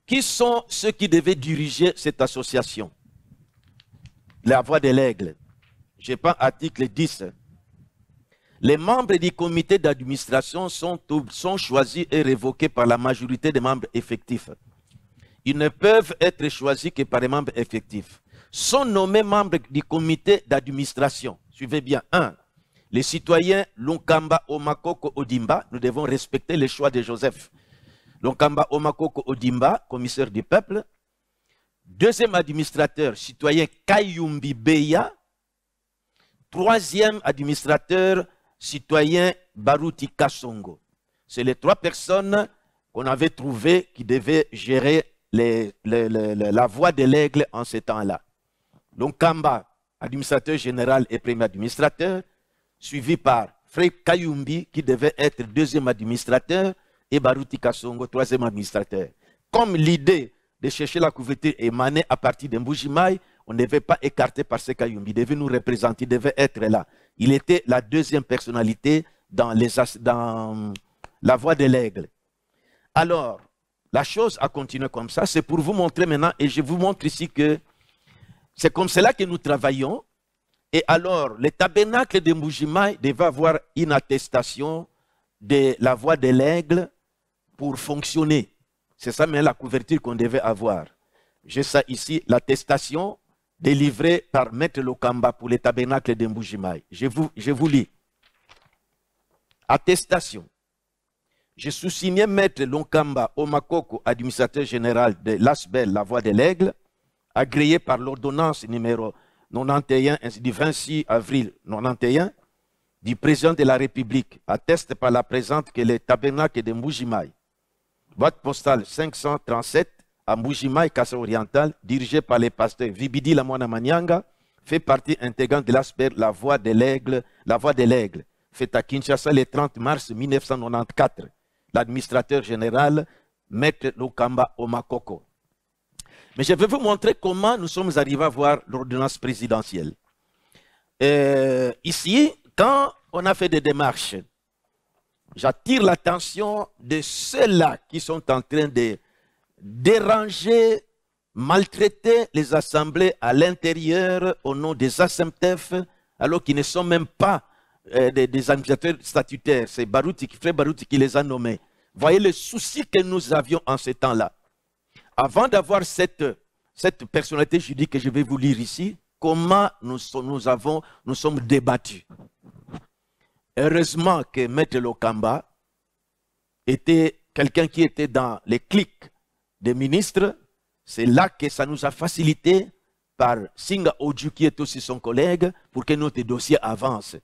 qui sont ceux qui devaient diriger cette association? La voix de l'aigle. Je prends article 10. Les membres du comité d'administration sont choisis et révoqués par la majorité des membres effectifs. Ils ne peuvent être choisis que par les membres effectifs. Sont nommés membres du comité d'administration. Suivez bien. 1. Les citoyens Lonkamba Omakoko Odimba, nous devons respecter les choix de Joseph. Lonkamba Omakoko Odimba, commissaire du peuple. Deuxième administrateur, citoyen Kayumbi Beya. Troisième administrateur, citoyen Baruti Kasongo. C'est les 3 personnes qu'on avait trouvées qui devaient gérer la voix de l'aigle en ce temps-là. Lonkamba, administrateur général et premier administrateur, suivi par Frère Kayumbi, qui devait être deuxième administrateur, et Baruti Kasongo, troisième administrateur. Comme l'idée de chercher la couverture émanait à partir de Mbujimaï, on ne devait pas écarter par ce Kayumbi, il devait nous représenter, il devait être là. Il était la deuxième personnalité dans la voix de l'aigle. Alors, la chose a continué comme ça, c'est pour vous montrer maintenant, et je vous montre ici que c'est comme cela que nous travaillons. Et alors, le tabernacle de Mbujimayi devait avoir une attestation de la voix de l'aigle pour fonctionner. C'est ça même la couverture qu'on devait avoir. J'ai ça ici, l'attestation délivrée par Maître Lokamba pour le tabernacle de Mbujimayi. Je vous lis. Attestation. Je sous-signais Maître Lokamba Omakoko, administrateur général de l'ASBEL, la voix de l'aigle, agréé par l'ordonnance numéro 91 du 26 avril 91 du président de la République, atteste par la présente que le tabernacle de Mbujimayi, boîte postale 537 à Mbujimayi, Kassa orientale, dirigé par les pasteurs Vibidi Lamwana Manyanga, fait partie intégrante de l'ASBEL, la voix de l'aigle, fait à Kinshasa le 30 mars 1994. L'administrateur général, Maître Lokamba Omakoko. Mais je vais vous montrer comment nous sommes arrivés à voir l'ordonnance présidentielle. Ici, quand on a fait des démarches, j'attire l'attention de ceux-là qui sont en train de déranger, maltraiter les assemblées à l'intérieur au nom des ASEMTEF, alors qu'ils ne sont même pas des administrateurs statutaires. C'est Frère Barouti qui les a nommés. Voyez le souci que nous avions en ce temps-là. Avant d'avoir cette personnalité juridique que je vais vous lire ici, comment nous sommes débattus. Heureusement que Maître Lokamba était quelqu'un qui était dans les clics des ministres. C'est là que ça nous a facilité par Singa Oju qui est aussi son collègue pour que notre dossier avance.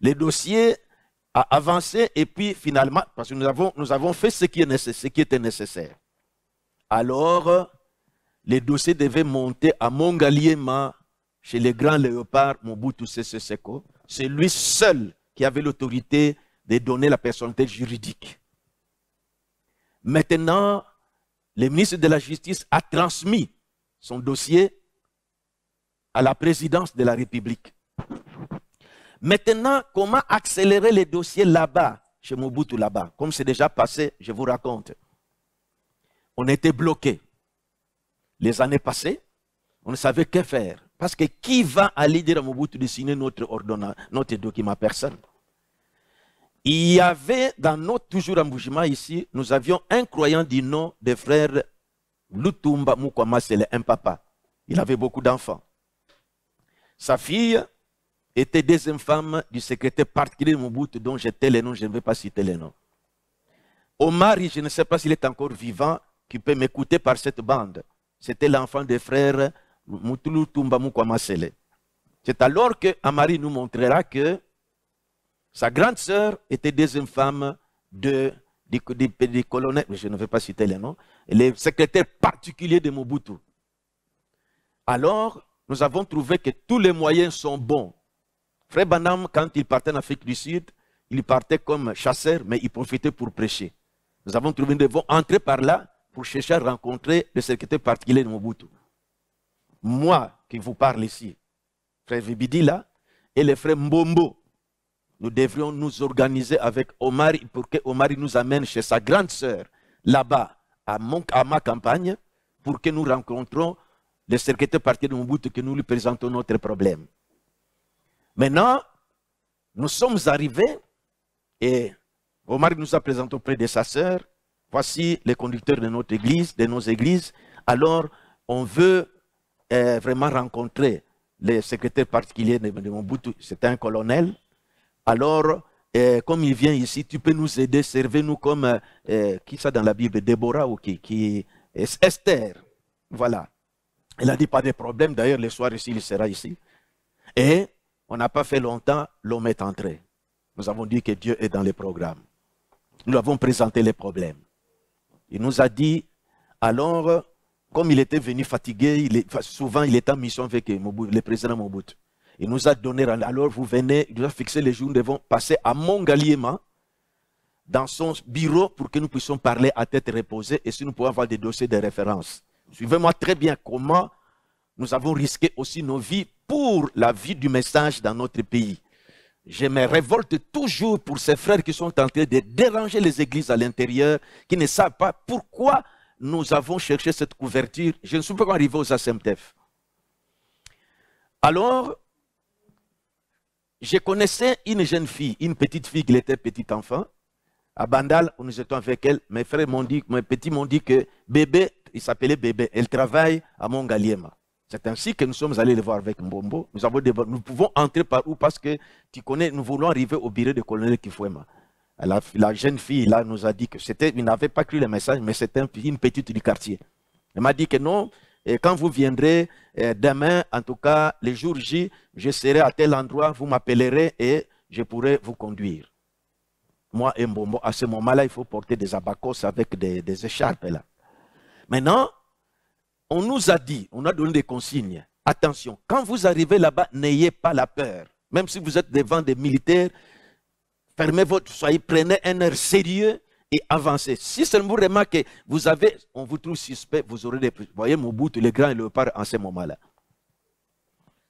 Le dossier a avancé et puis finalement, parce que nous avons fait ce qui était nécessaire. Alors, les dossiers devaient monter à Mongaliema, chez le grand léopard Mobutu Sese Seko. C'est lui seul qui avait l'autorité de donner la personnalité juridique. Maintenant, le ministre de la Justice a transmis son dossier à la présidence de la République. Maintenant, comment accélérer les dossiers là-bas, chez Mobutu là-bas? Comme c'est déjà passé, je vous raconte. On était bloqués. Les années passées, on ne savait que faire. Parce que qui va aller dire à Mobutu de signer notre ordonnance, notre document? Personne. Il y avait dans notre, toujours à Mbujimayi ici, nous avions un croyant du nom de frère Lutumba Mukwama, c'est un papa. Il avait beaucoup d'enfants. Sa fille était deuxième femme du secrétaire particulier de Mobutu, dont j'étais les noms, je ne vais pas citer les noms. Omari, je ne sais pas s'il est encore vivant, qui peut m'écouter par cette bande. C'était l'enfant des frères Mutulu Tumba Mukwama Sele. C'est alors que Amari nous montrera que sa grande sœur était deuxième femme du colonel, je ne vais pas citer les noms, le secrétaire particulier de Mobutu. Alors, nous avons trouvé que tous les moyens sont bons. Frère Banam, quand il partait en Afrique du Sud, il partait comme chasseur, mais il profitait pour prêcher. Nous avons trouvé que nous devons entrer par là pour chercher à rencontrer le secrétaire particulier de Mobutu. Moi qui vous parle ici, frère Vibidi là, et le frère Mbombo, nous devrions nous organiser avec Omar pour que Omar nous amène chez sa grande sœur, là-bas, à ma campagne, pour que nous rencontrions le secrétaire particulier de Mobutu, que nous lui présentons notre problème. Maintenant, nous sommes arrivés et Omar nous a présenté auprès de sa sœur. Voici les conducteurs de notre église, de nos églises. Alors, on veut vraiment rencontrer le secrétaire particulier de Mobutu. C'est un colonel. Alors, comme il vient ici, tu peux nous aider, servez-nous comme, qui ça dans la Bible, Déborah ou qui Esther. Voilà. Il a dit pas de problème. D'ailleurs, le soir ici, il sera ici. Et on n'a pas fait longtemps, l'homme est entré. Nous avons dit que Dieu est dans les programmes. Nous avons présenté les problèmes. Il nous a dit, alors, comme il était venu fatigué, souvent il était en mission avec le président Mobutu. Il nous a donné, alors vous venez, il nous a fixé les jours, nous devons passer à Mongaliema, dans son bureau, pour que nous puissions parler à tête reposée, et si nous pouvons avoir des dossiers de référence. Suivez-moi très bien comment nous avons risqué aussi nos vies pour la vie du message dans notre pays. Je me révolte toujours pour ces frères qui sont en train de déranger les églises à l'intérieur, qui ne savent pas pourquoi nous avons cherché cette couverture. Je ne suis pas arrivé aux ASEMTEF. Alors, je connaissais une jeune fille, une petite fille qui était petite enfant. À Bandal, nous étions avec elle. Mes frères m'ont dit, mes petits m'ont dit que bébé, il s'appelait bébé, elle travaille à Mongaliema. C'est ainsi que nous sommes allés le voir avec Mbombo. Nous pouvons entrer par où? Parce que tu connais, nous voulons arriver au bureau du colonel Kifouema. La jeune fille là nous a dit que c'était, il n'avait pas cru le message, mais c'était une petite du quartier. Elle m'a dit que non, et quand vous viendrez demain, en tout cas, les jours J, je serai à tel endroit, vous m'appellerez et je pourrai vous conduire. Moi et Mbombo, à ce moment-là, il faut porter des abacos avec des écharpes là. Maintenant, on nous a dit, on a donné des consignes. Attention, quand vous arrivez là-bas, n'ayez pas la peur. Même si vous êtes devant des militaires, fermez votre, prenez un air sérieux et avancez. Si seulement vous remarquez que vous avez, on vous trouve suspect, vous aurez des... Vous voyez Mobutu, le grand léopard en ce moment-là.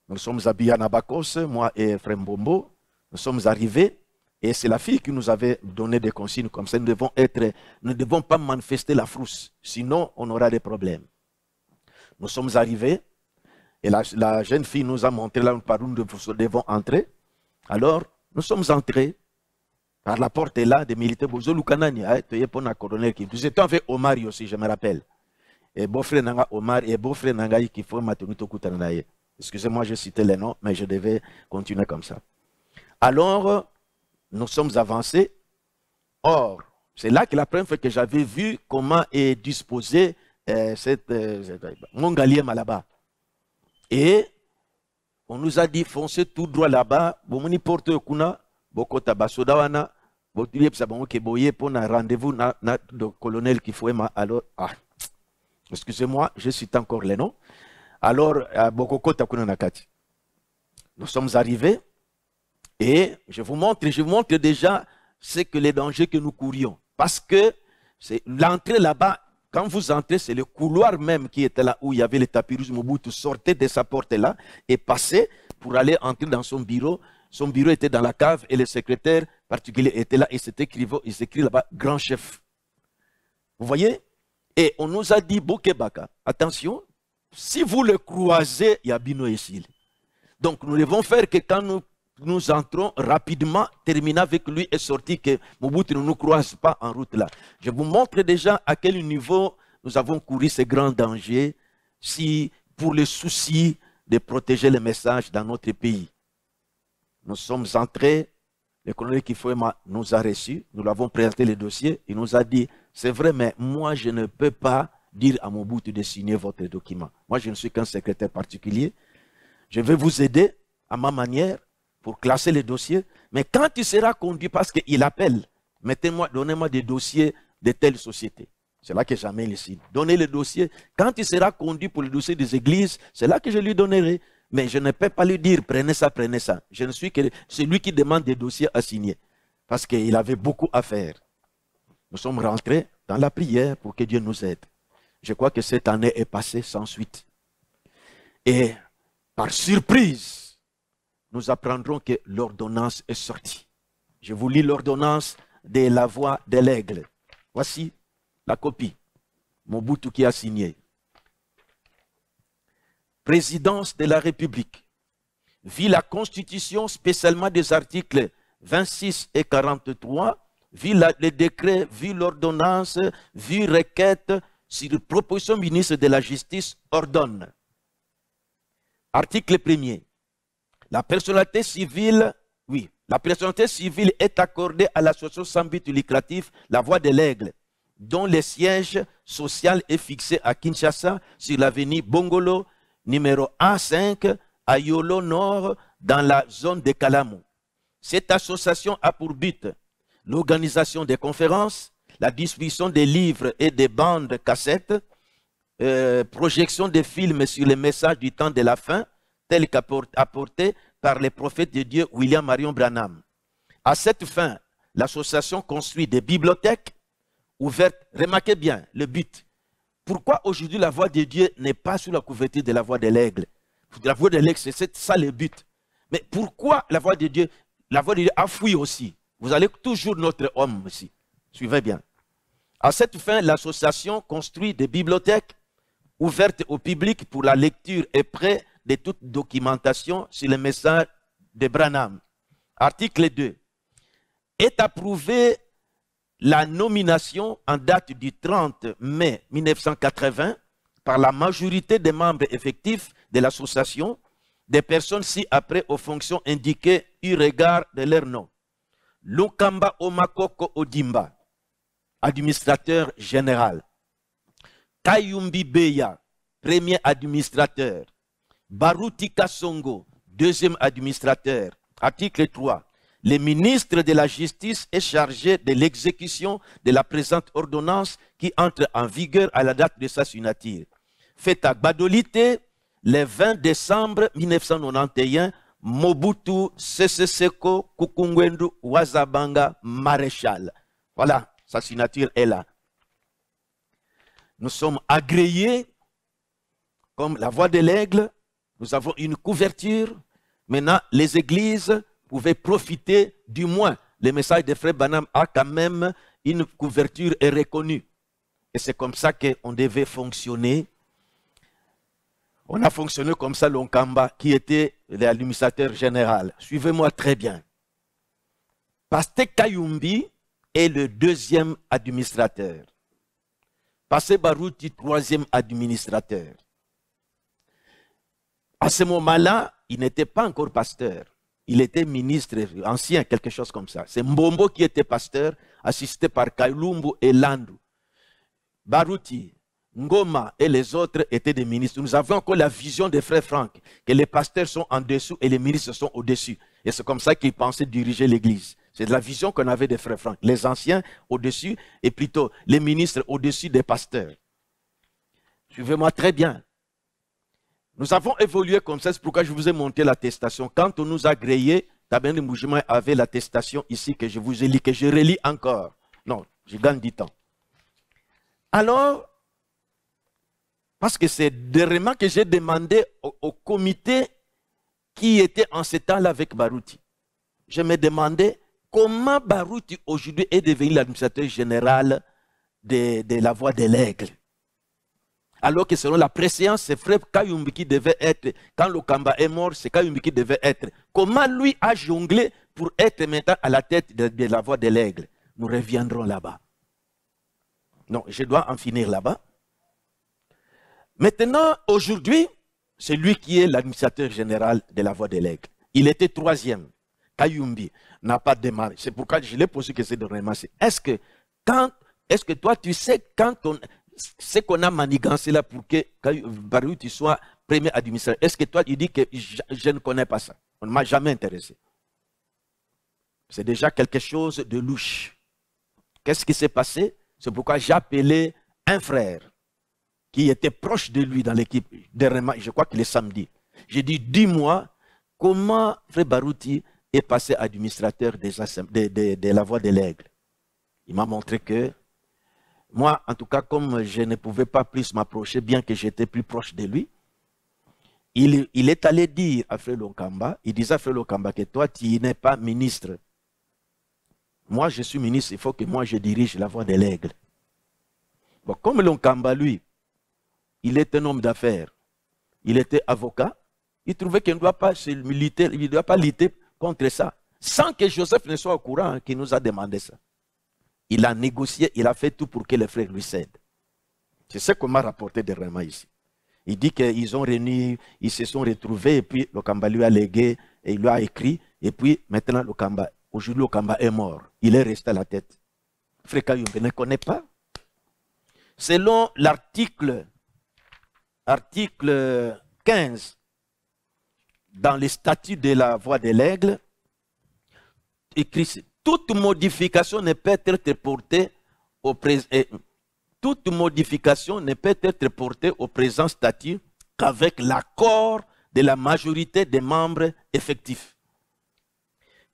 Nous sommes habillés en abacos, moi et Frère Mbombo. Nous sommes arrivés et c'est la fille qui nous avait donné des consignes comme ça. Nous ne devons pas manifester la frousse, sinon on aura des problèmes. Nous sommes arrivés et la jeune fille nous a montré là par où nous devons entrer. Alors, nous sommes entrés par la porte là des militaires. Nous étions avec Omar aussi, je me rappelle. Et beau-frère Nanga Omar et beau-frère Nanga qui faut maintenir tout coup. Excusez-moi, j'ai cité les noms, mais je devais continuer comme ça. Alors, nous sommes avancés. Or, c'est là que la première fois que j'avais vu comment est disposé Mongaliema là-bas. Et on nous a dit foncez tout droit là-bas. Bomoni porte kuna bokota basodawana botulie psabongo keboye pour un rendez-vous na colonel Kifouema. Alors excusez-moi, je cite encore les noms. Alors bokokota kuna nakati. Nous sommes arrivés et je vous montre déjà ce que les dangers que nous courions parce que c'est l'entrée là-bas. Quand vous entrez, c'est le couloir même qui était là où il y avait le tapis rouge. Mobutu sortait de sa porte là et passait pour aller entrer dans son bureau. Son bureau était dans la cave et le secrétaire particulier était là et il s'écrit là-bas grand chef. Vous voyez? Et on nous a dit Bokebaka, attention, si vous le croisez, il y a Bino ici. Donc nous devons faire que quand nous entrons rapidement, terminer avec lui et sortir, que Mobutu ne nous croise pas en route là. Je vous montre déjà à quel niveau nous avons couru ces grands dangers si pour le souci de protéger le message dans notre pays. Nous sommes entrés, le colonel Kifouema nous a reçus, nous l'avons présenté le dossier, il nous a dit, c'est vrai, mais moi je ne peux pas dire à Mobutu de signer votre document. Moi je ne suis qu'un secrétaire particulier, je vais vous aider à ma manière, pour classer les dossiers, mais quand il sera conduit, parce qu'il appelle, donnez-moi des dossiers de telle société. C'est là que jamais il signe. Donnez le dossier. Quand il sera conduit pour le dossier des églises, c'est là que je lui donnerai. Mais je ne peux pas lui dire, prenez ça, prenez ça. Je ne suis que celui qui demande des dossiers à signer. Parce qu'il avait beaucoup à faire. Nous sommes rentrés dans la prière pour que Dieu nous aide. Je crois que cette année est passée sans suite. Et par surprise, nous apprendrons que l'ordonnance est sortie. Je vous lis l'ordonnance de la voix de l'aigle. Voici la copie. Mobutu qui a signé. Présidence de la République. Vu la Constitution, spécialement des articles 26 et 43, vu les décrets, vu l'ordonnance, vu requête, sur proposition ministre de la Justice, ordonne. Article 1er. La personnalité civile, la personnalité civile est accordée à l'association sans but lucratif, la voix de l'aigle, dont le siège social est fixé à Kinshasa, sur l'avenue Bongolo, numéro A5, à Yolo Nord, dans la zone de Kalamou. Cette association a pour but l'organisation des conférences, la distribution des livres et des bandes cassettes, projection des films sur les messages du temps de la fin, tel qu'apporté par les prophètes de Dieu William Marion Branham. À cette fin, l'association construit des bibliothèques ouvertes. Remarquez bien le but. Pourquoi aujourd'hui la voix de Dieu n'est pas sous la couverture de la voix de l'aigle? La voix de l'aigle, c'est ça le but. Mais pourquoi la voix de Dieu a fui aussi? Vous allez toujours notre homme aussi. Suivez bien. À cette fin, l'association construit des bibliothèques ouvertes au public pour la lecture et prêt de toute documentation sur le message de Branham. Article 2. Est approuvée la nomination en date du 30 mai 1980 par la majorité des membres effectifs de l'association des personnes ci-après aux fonctions indiquées eu regard de leur nom. Lunkamba Omakoko Odimba, administrateur général. Kayumbi Beya, premier administrateur. Baruti Kasongo, deuxième administrateur. Article 3. Le ministre de la Justice est chargé de l'exécution de la présente ordonnance qui entre en vigueur à la date de sa signature. Fait à Gbadolite le 20 décembre 1991, Mobutu Sese Seko Kukungwendu Wazabanga Maréchal. Voilà, sa signature est là. Nous sommes agréés comme la voix de l'aigle. Nous avons une couverture. Maintenant, les églises pouvaient profiter, du moins, le message de Frère Branham a quand même une couverture et reconnue. Et c'est comme ça qu'on devait fonctionner. On a fonctionné comme ça, Lunkamba, qui était l'administrateur général. Suivez-moi très bien. Pasteur Kayumbi est le deuxième administrateur. Pasteur Baruti, troisième administrateur. À ce moment-là, il n'était pas encore pasteur. Il était ministre ancien, quelque chose comme ça. C'est Mbombo qui était pasteur, assisté par Kailumbu et Landu. Baruti, Ngoma et les autres étaient des ministres. Nous avons encore la vision des frères Franck, que les pasteurs sont en dessous et les ministres sont au-dessus. Et c'est comme ça qu'ils pensaient diriger l'église. C'est la vision qu'on avait des frères Franck. Les anciens au-dessus et plutôt les ministres au-dessus des pasteurs. Suivez-moi très bien. Nous avons évolué comme ça, c'est pourquoi je vous ai monté l'attestation. Quand on nous a gréé, Tabernacle Mouvement avait l'attestation ici que je vous ai lu, que je relis encore. Non, je gagne du temps. Alors, parce que c'est dernièrement que j'ai demandé au comité qui était en ce temps-là avec Baruti. Je me demandais comment Baruti aujourd'hui est devenu l'administrateur général de la voix de l'aigle. Alors que selon la préséance, c'est Frère Kayumbi qui devait être, quand Lunkamba est mort, c'est Kayumbi qui devait être. Comment lui a jonglé pour être maintenant à la tête de la voix de l'aigle? Nous reviendrons là-bas. Non, je dois en finir là-bas. Maintenant, aujourd'hui, c'est lui qui est l'administrateur général de la voix de l'aigle. Il était troisième. Kayumbi n'a pas démarré. C'est pourquoi je l'ai posé que c'est de ramasser. Est-ce que toi, tu sais quand ce qu'on a manigancé là pour que Baruti soit premier administrateur, est-ce que toi, tu dis que je ne connais pas ça? On ne m'a jamais intéressé. C'est déjà quelque chose de louche. Qu'est-ce qui s'est passé? C'est pourquoi j'ai appelé un frère qui était proche de lui dans l'équipe, je crois qu'il est samedi. J'ai dit, dis-moi, comment Frère Baruti est passé administrateur de la voix de l'aigle? Il m'a montré que, moi, en tout cas, comme je ne pouvais pas plus m'approcher, bien que j'étais plus proche de lui, il est allé dire à Frère Lunkamba, il disait à Frère Lunkamba que toi, tu n'es pas ministre. Moi, je suis ministre, il faut que moi, je dirige la voix de l'aigle. Bon, comme Lunkamba, lui, il est un homme d'affaires, il était avocat, il trouvait qu'il ne doit pas lutter contre ça, sans que Joseph ne soit au courant qu'il nous a demandé ça. Il a négocié, il a fait tout pour que les frères lui cèdent. C'est ce qu'on m'a rapporté dernièrement ici. Il dit qu'ils ont réuni, ils se sont retrouvés, et puis Lunkamba lui a légué, et il lui a écrit, et puis maintenant aujourd'hui Lunkamba est mort. Il est resté à la tête. Frère Kayumbi ne connaît pas. Selon l'article 15, dans les statuts de la voix de l'aigle, écrit toute modification ne peut être portée au présent statut qu'avec l'accord de la majorité des membres effectifs.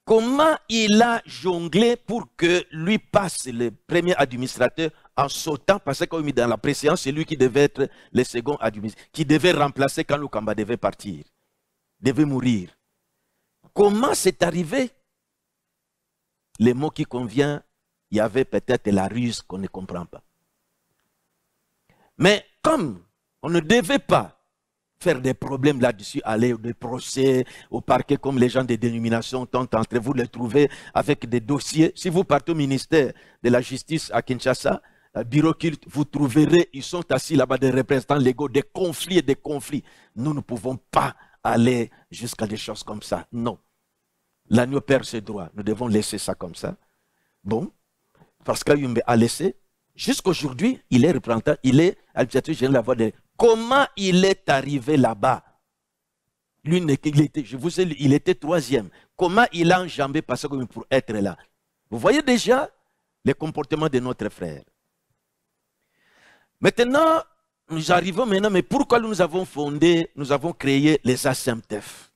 Comment il a jonglé pour que lui passe le premier administrateur en sautant, parce que dans la préséance, c'est lui qui devait être le second administrateur, qui devait remplacer quand Lunkamba devait partir, devait mourir. Comment c'est arrivé? Les mots qui conviennent, il y avait peut-être la ruse qu'on ne comprend pas. Mais comme on ne devait pas faire des problèmes là-dessus, aller des procès au parquet comme les gens des dénominations tentent entre vous les trouver avec des dossiers. Si vous partez au ministère de la Justice à Kinshasa, bureau culte, vous trouverez, ils sont assis là-bas des représentants légaux, des conflits et des conflits. Nous ne pouvons pas aller jusqu'à des choses comme ça. Non. L'agneau perd ses droits. Nous devons laisser ça comme ça. Bon, parce qu'Ayumbe a laissé. Jusqu'aujourd'hui, il est représentant, il est administrateur général de la voie de... Comment il est arrivé là-bas? Lui, je vous ai dit, il était troisième. Comment il a enjambé Pasteur Kayumbi pour être là? Vous voyez déjà les comportements de notre frère. Maintenant, nous arrivons maintenant, mais pourquoi nous avons fondé, nous avons créé les ASMTF?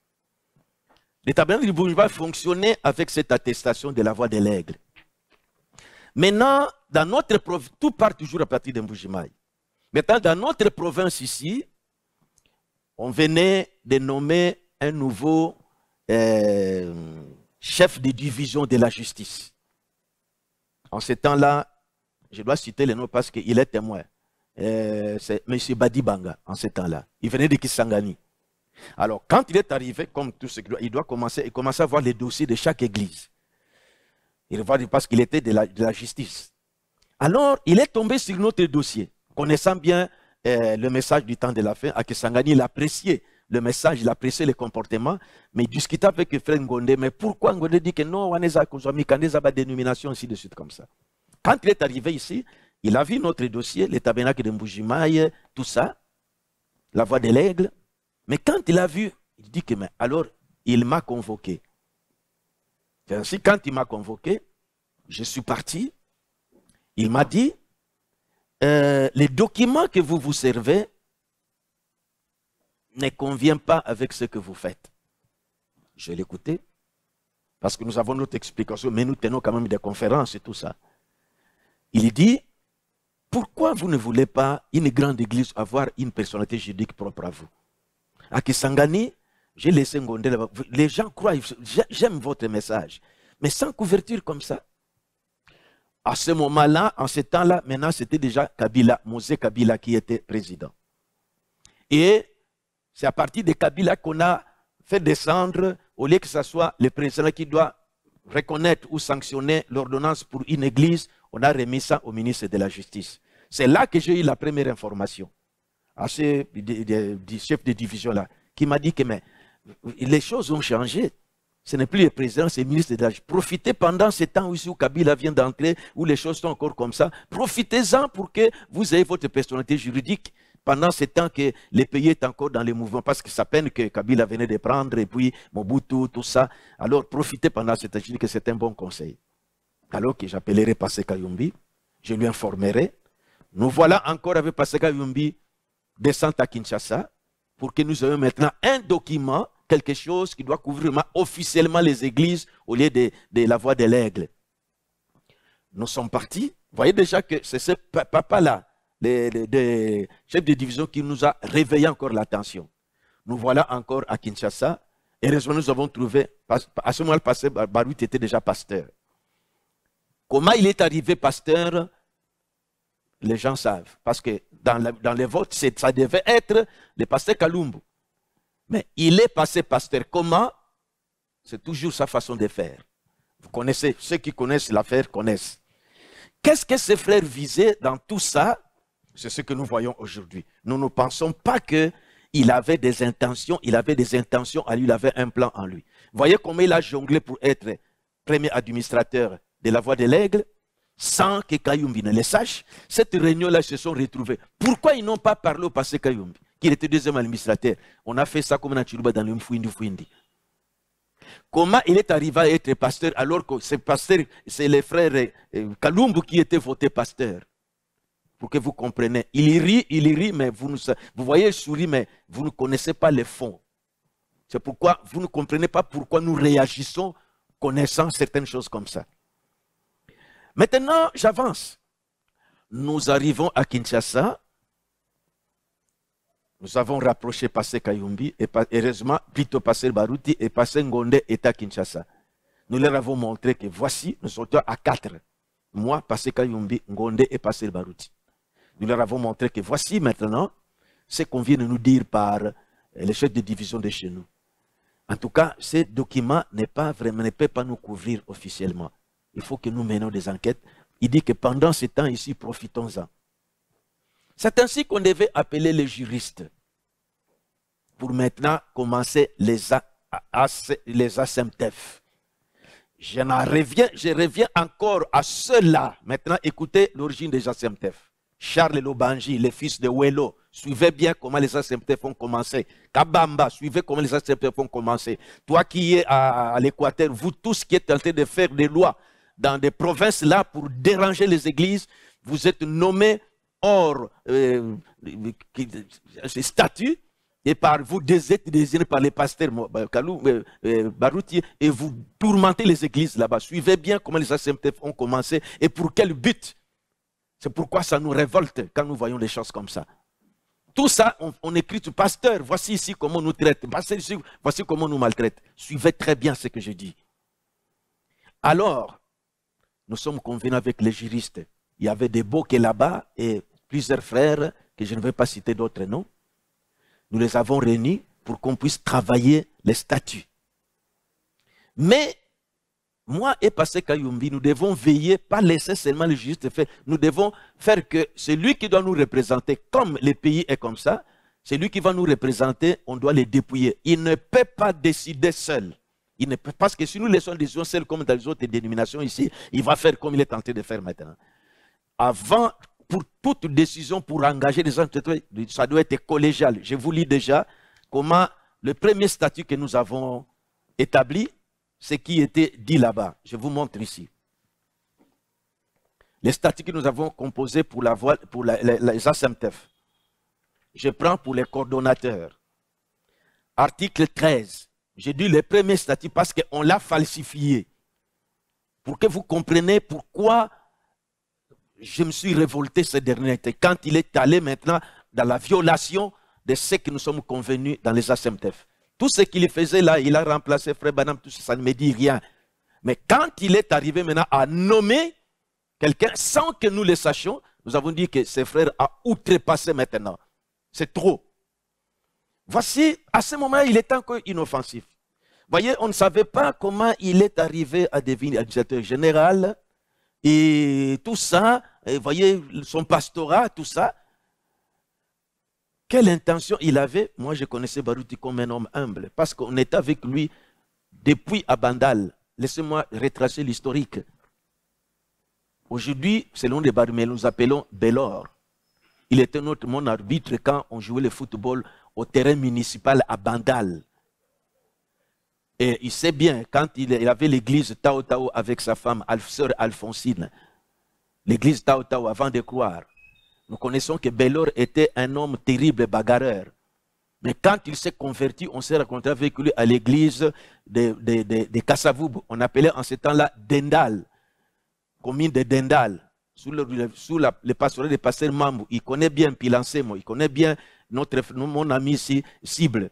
Le tabernacle du Bourgogne va fonctionner avec cette attestation de la voie de l'aigle. Maintenant, dans notre province, tout part toujours à partir de Mbujimaï. Maintenant, dans notre province ici, on venait de nommer un nouveau chef de division de la justice. En ce temps-là, je dois citer le nom parce qu'il est témoin. C'est M. Badi Banga, en ce temps-là. Il venait de Kisangani. Alors, quand il est arrivé, comme tout ce qu'il doit, il doit commencer à voir les dossiers de chaque église. Il va dire parce qu'il était de la justice. Alors, il est tombé sur notre dossier. Connaissant bien le message du temps de la fin, à Kisangani, il appréciait le message, il appréciait le comportement, mais il discutait avec le frère Ngonde. Mais pourquoi Ngonde dit que non, on a une dénomination, ainsi de suite, comme ça. Quand il est arrivé ici, il a vu notre dossier, le tabernacle de Mbujimaï, tout ça, la voie de l'aigle. Mais quand il a vu, il dit que, mais alors, il m'a convoqué. C'est ainsi, quand il m'a convoqué, je suis parti. Il m'a dit, les documents que vous vous servez ne conviennent pas avec ce que vous faites. Je l'ai écouté, parce que nous avons notre explication, mais nous tenons quand même des conférences et tout ça. Il dit, pourquoi vous ne voulez pas une grande église avoir une personnalité juridique propre à vous? À Kisangani, j'ai laissé Ngonde là-bas. Les gens croient, j'aime votre message, mais sans couverture comme ça. À ce moment-là, en ce temps-là, maintenant c'était déjà Kabila, Mosé Kabila qui était président. Et c'est à partir de Kabila qu'on a fait descendre, au lieu que ce soit le président qui doit reconnaître ou sanctionner l'ordonnance pour une église, on a remis ça au ministre de la Justice. C'est là que j'ai eu la première information. À ce chef de division-là, qui m'a dit que mais, les choses ont changé. Ce n'est plus le président, c'est le ministre de la Justice. Profitez pendant ce temps où Kabila vient d'entrer, où les choses sont encore comme ça. Profitez-en pour que vous ayez votre personnalité juridique pendant ce temps que le pays est encore dans les mouvements, parce que ça peine que Kabila venait de prendre, et puis Mobutu, tout ça. Alors profitez pendant ce temps, je dis que c'est un bon conseil. Alors que j'appellerai Pasteur Kayumbi, je lui informerai. Nous voilà encore avec Pasteur Kayumbi descendre à Kinshasa pour que nous ayons maintenant un document, quelque chose qui doit couvrir officiellement les églises au lieu de la voie de l'aigle. Nous sommes partis. Vous voyez déjà que c'est ce papa-là, le chef de division, qui nous a réveillé encore l'attention. Nous voilà encore à Kinshasa. Heureusement, nous avons trouvé, à ce moment-là, le pasteur Baruti était déjà pasteur. Comment il est arrivé pasteur? Les gens savent. Parce que dans les votes, ça devait être le pasteur Kalumbu. Mais il est passé pasteur. Comment? C'est toujours sa façon de faire. Vous connaissez, ceux qui connaissent l'affaire connaissent. Qu'est-ce que ces frères visaient dans tout ça? C'est ce que nous voyons aujourd'hui. Nous ne pensons pas qu'il avait des intentions. Il avait des intentions à lui, il avait un plan en lui. Voyez comment il a jonglé pour être premier administrateur de la voie de l'aigle, sans que Kayumbi ne le sache. Cette réunion-là, ils se sont retrouvés. Pourquoi ils n'ont pas parlé au passé Kayumbi, qui était deuxième administrateur? On a fait ça comme dans le Mfouindi. Comment il est arrivé à être pasteur alors que c'est pasteur, c'est les frères Kalumbu qui étaient votés pasteur? Pour que vous compreniez. Il rit, mais vous voyez le sourire, mais vous ne connaissez pas le fond. C'est pourquoi vous ne comprenez pas pourquoi nous réagissons connaissant certaines choses comme ça. Maintenant, j'avance. Nous arrivons à Kinshasa. Nous avons rapproché Pasteur Kayumbi et heureusement, plutôt Pasteur Baruti et Pasteur Ngonde est à Kinshasa. Nous leur avons montré que voici, nous sommes à 4. Moi, Pasteur Kayumbi, Ngonde et Pasteur Baruti. Nous leur avons montré que voici maintenant ce qu'on vient de nous dire par le chef de division de chez nous. En tout cas, ce document ne peut pas nous couvrir officiellement. Il faut que nous menions des enquêtes. Il dit que pendant ce temps ici, profitons-en. C'est ainsi qu'on devait appeler les juristes pour maintenant commencer les ASEMTEF. Je reviens encore à cela. Maintenant, écoutez l'origine des ASEMTEF. Charles Lobanji, le fils de Welo, suivez bien comment les ASEMTEF ont commencé. Kabamba, suivez comment les ASEMTEF ont commencé. Toi qui es à l'Équateur, vous tous qui êtes en train de faire des lois dans des provinces là pour déranger les églises, vous êtes nommés hors statut et par vous êtes désignés par les pasteurs Kalou, Barouti et vous tourmentez les églises là-bas. Suivez bien comment les ASEMTEF ont commencé et pour quel but. C'est pourquoi ça nous révolte quand nous voyons des choses comme ça. Tout ça, on écrit tout pasteur, voici ici comment on nous traite, voici comment on nous maltraite. Suivez très bien ce que je dis. Alors, nous sommes convenus avec les juristes. Il y avait des Bokeh là-bas et plusieurs frères, que je ne vais pas citer d'autres noms. Nous les avons réunis pour qu'on puisse travailler les statuts. Mais, moi et Pasteur Kayumbi, nous devons veiller, pas laisser seulement le juriste faire. Nous devons faire que celui qui doit nous représenter, comme le pays est comme ça, celui qui va nous représenter, on doit le dépouiller. Il ne peut pas décider seul. Il ne peut, parce que si nous laissons des décisions seules comme dans les autres dénominations ici, il va faire comme il est tenté de faire maintenant. Avant, pour toute décision, pour engager des entreprises, ça doit être collégial. Je vous lis déjà comment le premier statut que nous avons établi, ce qui était dit là-bas. Je vous montre ici. Les statuts que nous avons composés pour les ASEMTEF. Je prends pour les coordonnateurs. Article 13. J'ai dit le premier statut parce qu'on l'a falsifié. Pour que vous compreniez pourquoi je me suis révolté ces derniers temps. Quand il est allé maintenant dans la violation de ce que nous sommes convenus dans les ASEMTEF. Tout ce qu'il faisait là, il a remplacé Frère Banam, tout ça, ça ne me dit rien. Mais quand il est arrivé maintenant à nommer quelqu'un sans que nous le sachions, nous avons dit que ce frère a outrepassé maintenant. C'est trop. Voici, à ce moment, il est encore inoffensif. Voyez, on ne savait pas comment il est arrivé à devenir administrateur général et tout ça. Et voyez, son pastorat, tout ça. Quelle intention il avait? Moi, je connaissais Barouti comme un homme humble parce qu'on était avec lui depuis à Bandal. Laissez-moi retracer l'historique. Aujourd'hui, selon les Barmés, nous appelons Bellor. Il était mon arbitre quand on jouait le football au terrain municipal à Bandal. Et il sait bien, quand il avait l'église Tao Tao avec sa femme, sœur Alphonsine, l'église Tao Tao, avant de croire, nous connaissons que Bellor était un homme terrible bagarreur. Mais quand il s'est converti, on s'est rencontré avec lui à l'église de Kassavoub. On appelait en ce temps-là Dendal, commune de Dendal, sous le pastorat de pasteur Mamou. Il connaît bien Pilancemo, il connaît bien mon ami ici, Cible.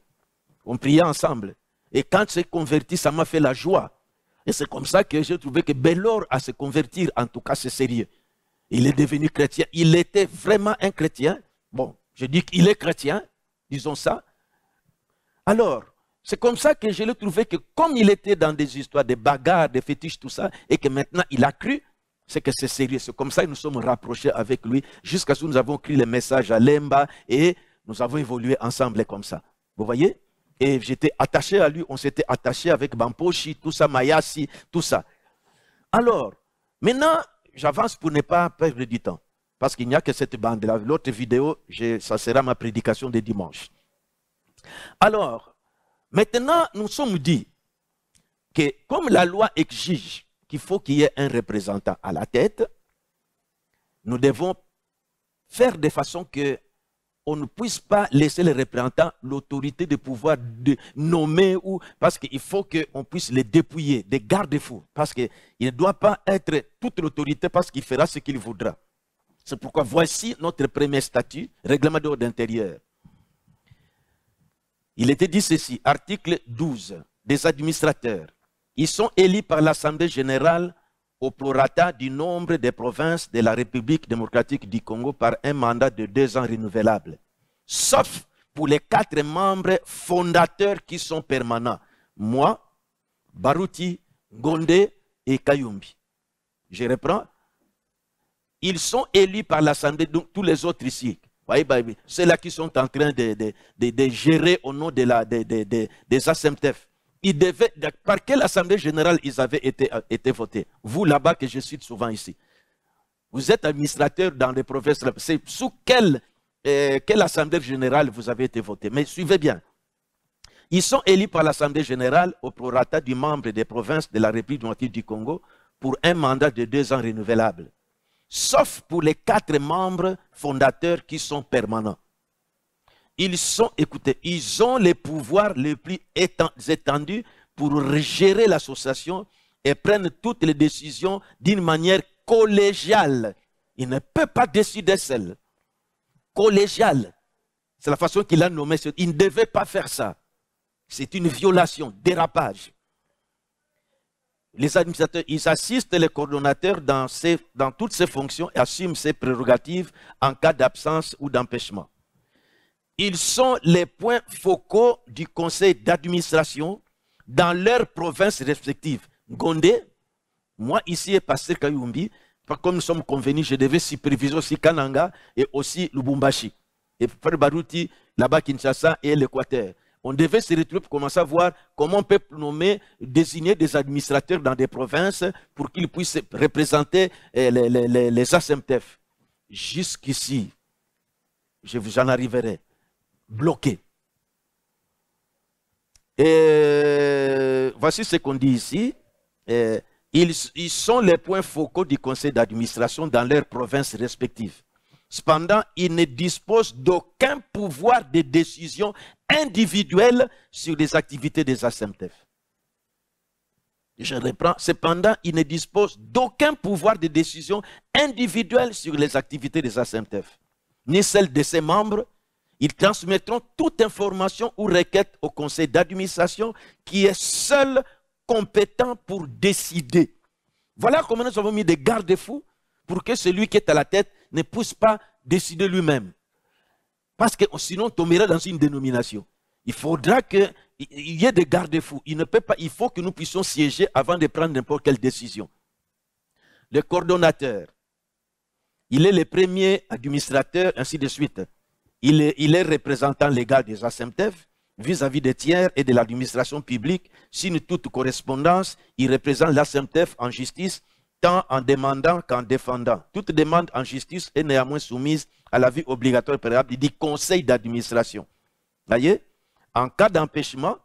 On priait ensemble. Et quand il s'est converti, ça m'a fait la joie. Et c'est comme ça que j'ai trouvé que Bellor à se convertir, en tout cas c'est sérieux. Il est devenu chrétien. Il était vraiment un chrétien. Bon, je dis qu'il est chrétien, disons ça. Alors, c'est comme ça que je l'ai trouvé que comme il était dans des histoires de bagarres, de fétiches, tout ça, et que maintenant il a cru, c'est que c'est sérieux. C'est comme ça que nous sommes rapprochés avec lui, jusqu'à ce que nous avons écrit le message à Lemba, et nous avons évolué ensemble comme ça. Vous voyez? Et j'étais attaché à lui, on s'était attaché avec Bampochi, tout ça, Mayasi, tout ça. Alors, maintenant, j'avance pour ne pas perdre du temps. Parce qu'il n'y a que cette bande-là. L'autre vidéo, ça sera ma prédication de dimanche. Alors, maintenant, nous sommes dit que comme la loi exige qu'il faut qu'il y ait un représentant à la tête, nous devons faire de façon que on ne puisse pas laisser les représentants l'autorité de pouvoir nommer, parce qu'il faut qu'on puisse les dépouiller, des garde-fous, parce qu'il ne doit pas être toute l'autorité parce qu'il fera ce qu'il voudra. C'est pourquoi voici notre premier statut, règlement d'ordre intérieur. Il était dit ceci, article 12, des administrateurs. Ils sont élus par l'Assemblée générale au prorata du nombre des provinces de la République démocratique du Congo par un mandat de 2 ans renouvelable. Sauf pour les 4 membres fondateurs qui sont permanents. Moi, Baruti, Gondé et Kayumbi. Je reprends. Ils sont élus par l'Assemblée, donc tous les autres ici. Ceux-là qui sont en train de gérer au nom des ASEMTEF. Ils devaient, par quelle Assemblée générale ils avaient été votés? Vous là-bas que je suis souvent ici. Vous êtes administrateur dans les provinces. C'est sous quelle Assemblée générale vous avez été voté? Mais suivez bien. Ils sont élus par l'Assemblée générale au prorata du membre des provinces de la République démocratique du Congo pour un mandat de 2 ans renouvelable. Sauf pour les 4 membres fondateurs qui sont permanents. Écoutez, ils ont les pouvoirs les plus étendus pour gérer l'association et prennent toutes les décisions d'une manière collégiale. Ils ne peuvent pas décider seuls. Collégiale. C'est la façon qu'il a nommé. Il ne devait pas faire ça. C'est une violation, dérapage. Les administrateurs, ils assistent les coordonnateurs dans toutes ces fonctions et assument ces prérogatives en cas d'absence ou d'empêchement. Ils sont les points focaux du conseil d'administration dans leurs provinces respectives. Gondé, moi ici et Pasteur Kayumbi, comme nous sommes convenus, je devais superviser aussi Kananga et aussi Lubumbashi. Et Frère Baruti, là-bas Kinshasa et l'Équateur. On devait se retrouver pour commencer à voir comment on peut désigner des administrateurs dans des provinces pour qu'ils puissent représenter les ASEMTEF. Jusqu'ici, j'en arriverai. Bloqué. Et voici ce qu'on dit ici. Ils sont les points focaux du conseil d'administration dans leurs provinces respectives. Cependant, ils ne disposent d'aucun pouvoir de décision individuelle sur les activités des ASEMTEF. Je reprends. Cependant, ils ne disposent d'aucun pouvoir de décision individuelle sur les activités des ASEMTEF, ni celles de ses membres. Ils transmettront toute information ou requête au conseil d'administration qui est seul compétent pour décider. Voilà comment nous avons mis des garde-fous pour que celui qui est à la tête ne puisse pas décider lui-même. Parce que sinon, on tomberait dans une dénomination. Il faudra qu'il y ait des garde-fous. Il faut que nous puissions siéger avant de prendre n'importe quelle décision. Le coordonnateur, il est le premier administrateur, ainsi de suite. Il est représentant légal des ASEMTEF vis-à-vis des tiers et de l'administration publique. Signe toute correspondance, il représente l'ASEMTEF en justice, tant en demandant qu'en défendant. Toute demande en justice est néanmoins soumise à l'avis obligatoire préalable du conseil d'administration. Voyez, en cas d'empêchement,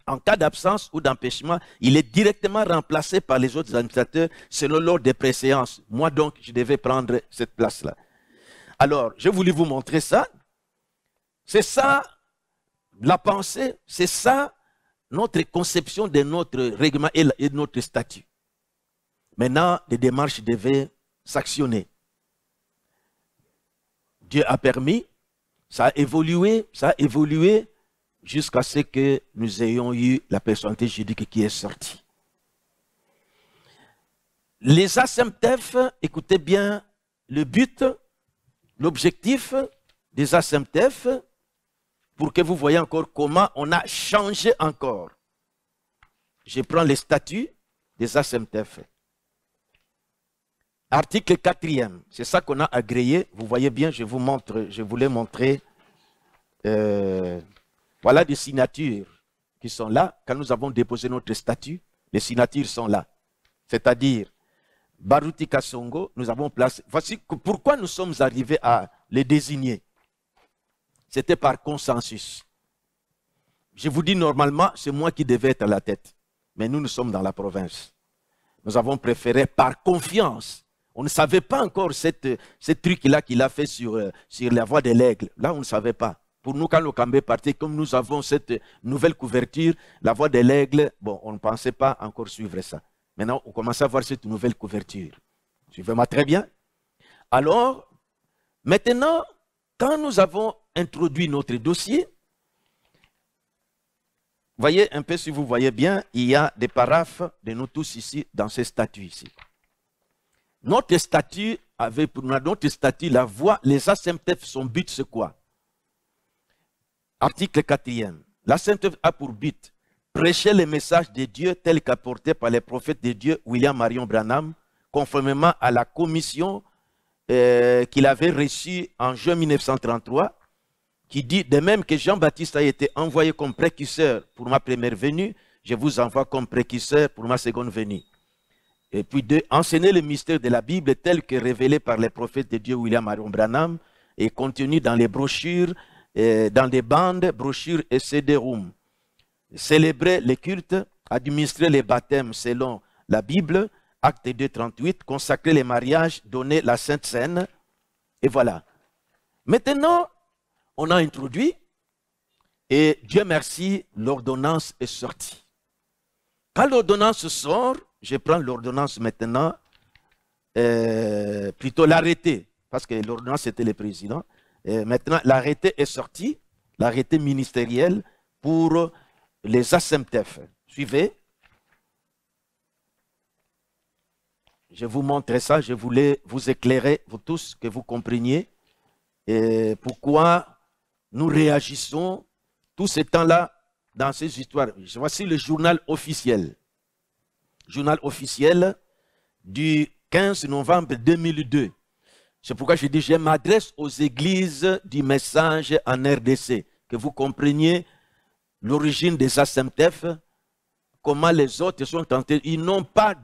en cas d'absence ou d'empêchement, il est directement remplacé par les autres administrateurs selon l'ordre de préséance. Moi donc, je devais prendre cette place-là. Alors, je voulais vous montrer ça. C'est ça la pensée, c'est ça notre conception de notre règlement et de notre statut. Maintenant, les démarches devaient s'actionner. Dieu a permis, ça a évolué jusqu'à ce que nous ayons eu la personnalité juridique qui est sortie. Les ASEMTEF, écoutez bien, le but, l'objectif des ASEMTEF, pour que vous voyez encore comment on a changé encore. Je prends les statuts des ASEMTEF. Article 4e, c'est ça qu'on a agréé. Vous voyez bien, je voulais montrer. Voilà des signatures qui sont là. Quand nous avons déposé notre statut, les signatures sont là. C'est-à-dire, Baruti Kasongo, nous avons placé. Voici pourquoi nous sommes arrivés à les désigner. C'était par consensus. Je vous dis, normalement, c'est moi qui devais être à la tête. Mais nous sommes dans la province. Nous avons préféré par confiance. On ne savait pas encore ce truc-là qu'il a fait sur la voie de l'aigle. Là, on ne savait pas. Pour nous, quand le Cambé partait, comme nous avons cette nouvelle couverture, la voie de l'aigle, bon, on ne pensait pas encore suivre ça. Maintenant, on commence à voir cette nouvelle couverture. Suivez-moi très bien. Alors, maintenant, quand nous avons introduit notre dossier, voyez un peu, si vous voyez bien, il y a des paraphes de nous tous ici, dans ces statuts ici. Notre statut avait pour nous, notre statut, la voie, les ASEMTEF, son but c'est quoi? Article 4e. La Sainte œuvre a pour but prêcher les messages de Dieu tels qu'apportés par les prophètes de Dieu, William Marion Branham, conformément à la commission qu'il avait reçue en juin 1933, qui dit, de même que Jean-Baptiste a été envoyé comme précurseur pour ma première venue, je vous envoie comme précurseur pour ma seconde venue. Et puis de enseigner le mystère de la Bible tel que révélé par les prophètes de Dieu, William Marion Branham, et contenu dans les brochures, dans des bandes, brochures et CD-ROM. Célébrer les cultes, administrer les baptêmes selon la Bible, acte 2, 38, consacrer les mariages, donner la Sainte Seine, et voilà. Maintenant, on a introduit, et Dieu merci, l'ordonnance est sortie. Quand l'ordonnance sort, je prends l'ordonnance maintenant, plutôt l'arrêté, parce que l'ordonnance c'était le président. Maintenant, l'arrêté est sorti, l'arrêté ministériel pour les ASEMTEF. Suivez. Je vous montre ça, je voulais vous éclairer, vous tous, que vous compreniez pourquoi nous réagissons tout ce temps-là dans ces histoires. Voici le journal officiel. Journal officiel du 15 novembre 2002. C'est pourquoi je dis, je m'adresse aux églises du message en RDC, que vous compreniez l'origine des ASEMTEF, comment les autres sont tentés. Ils n'ont pas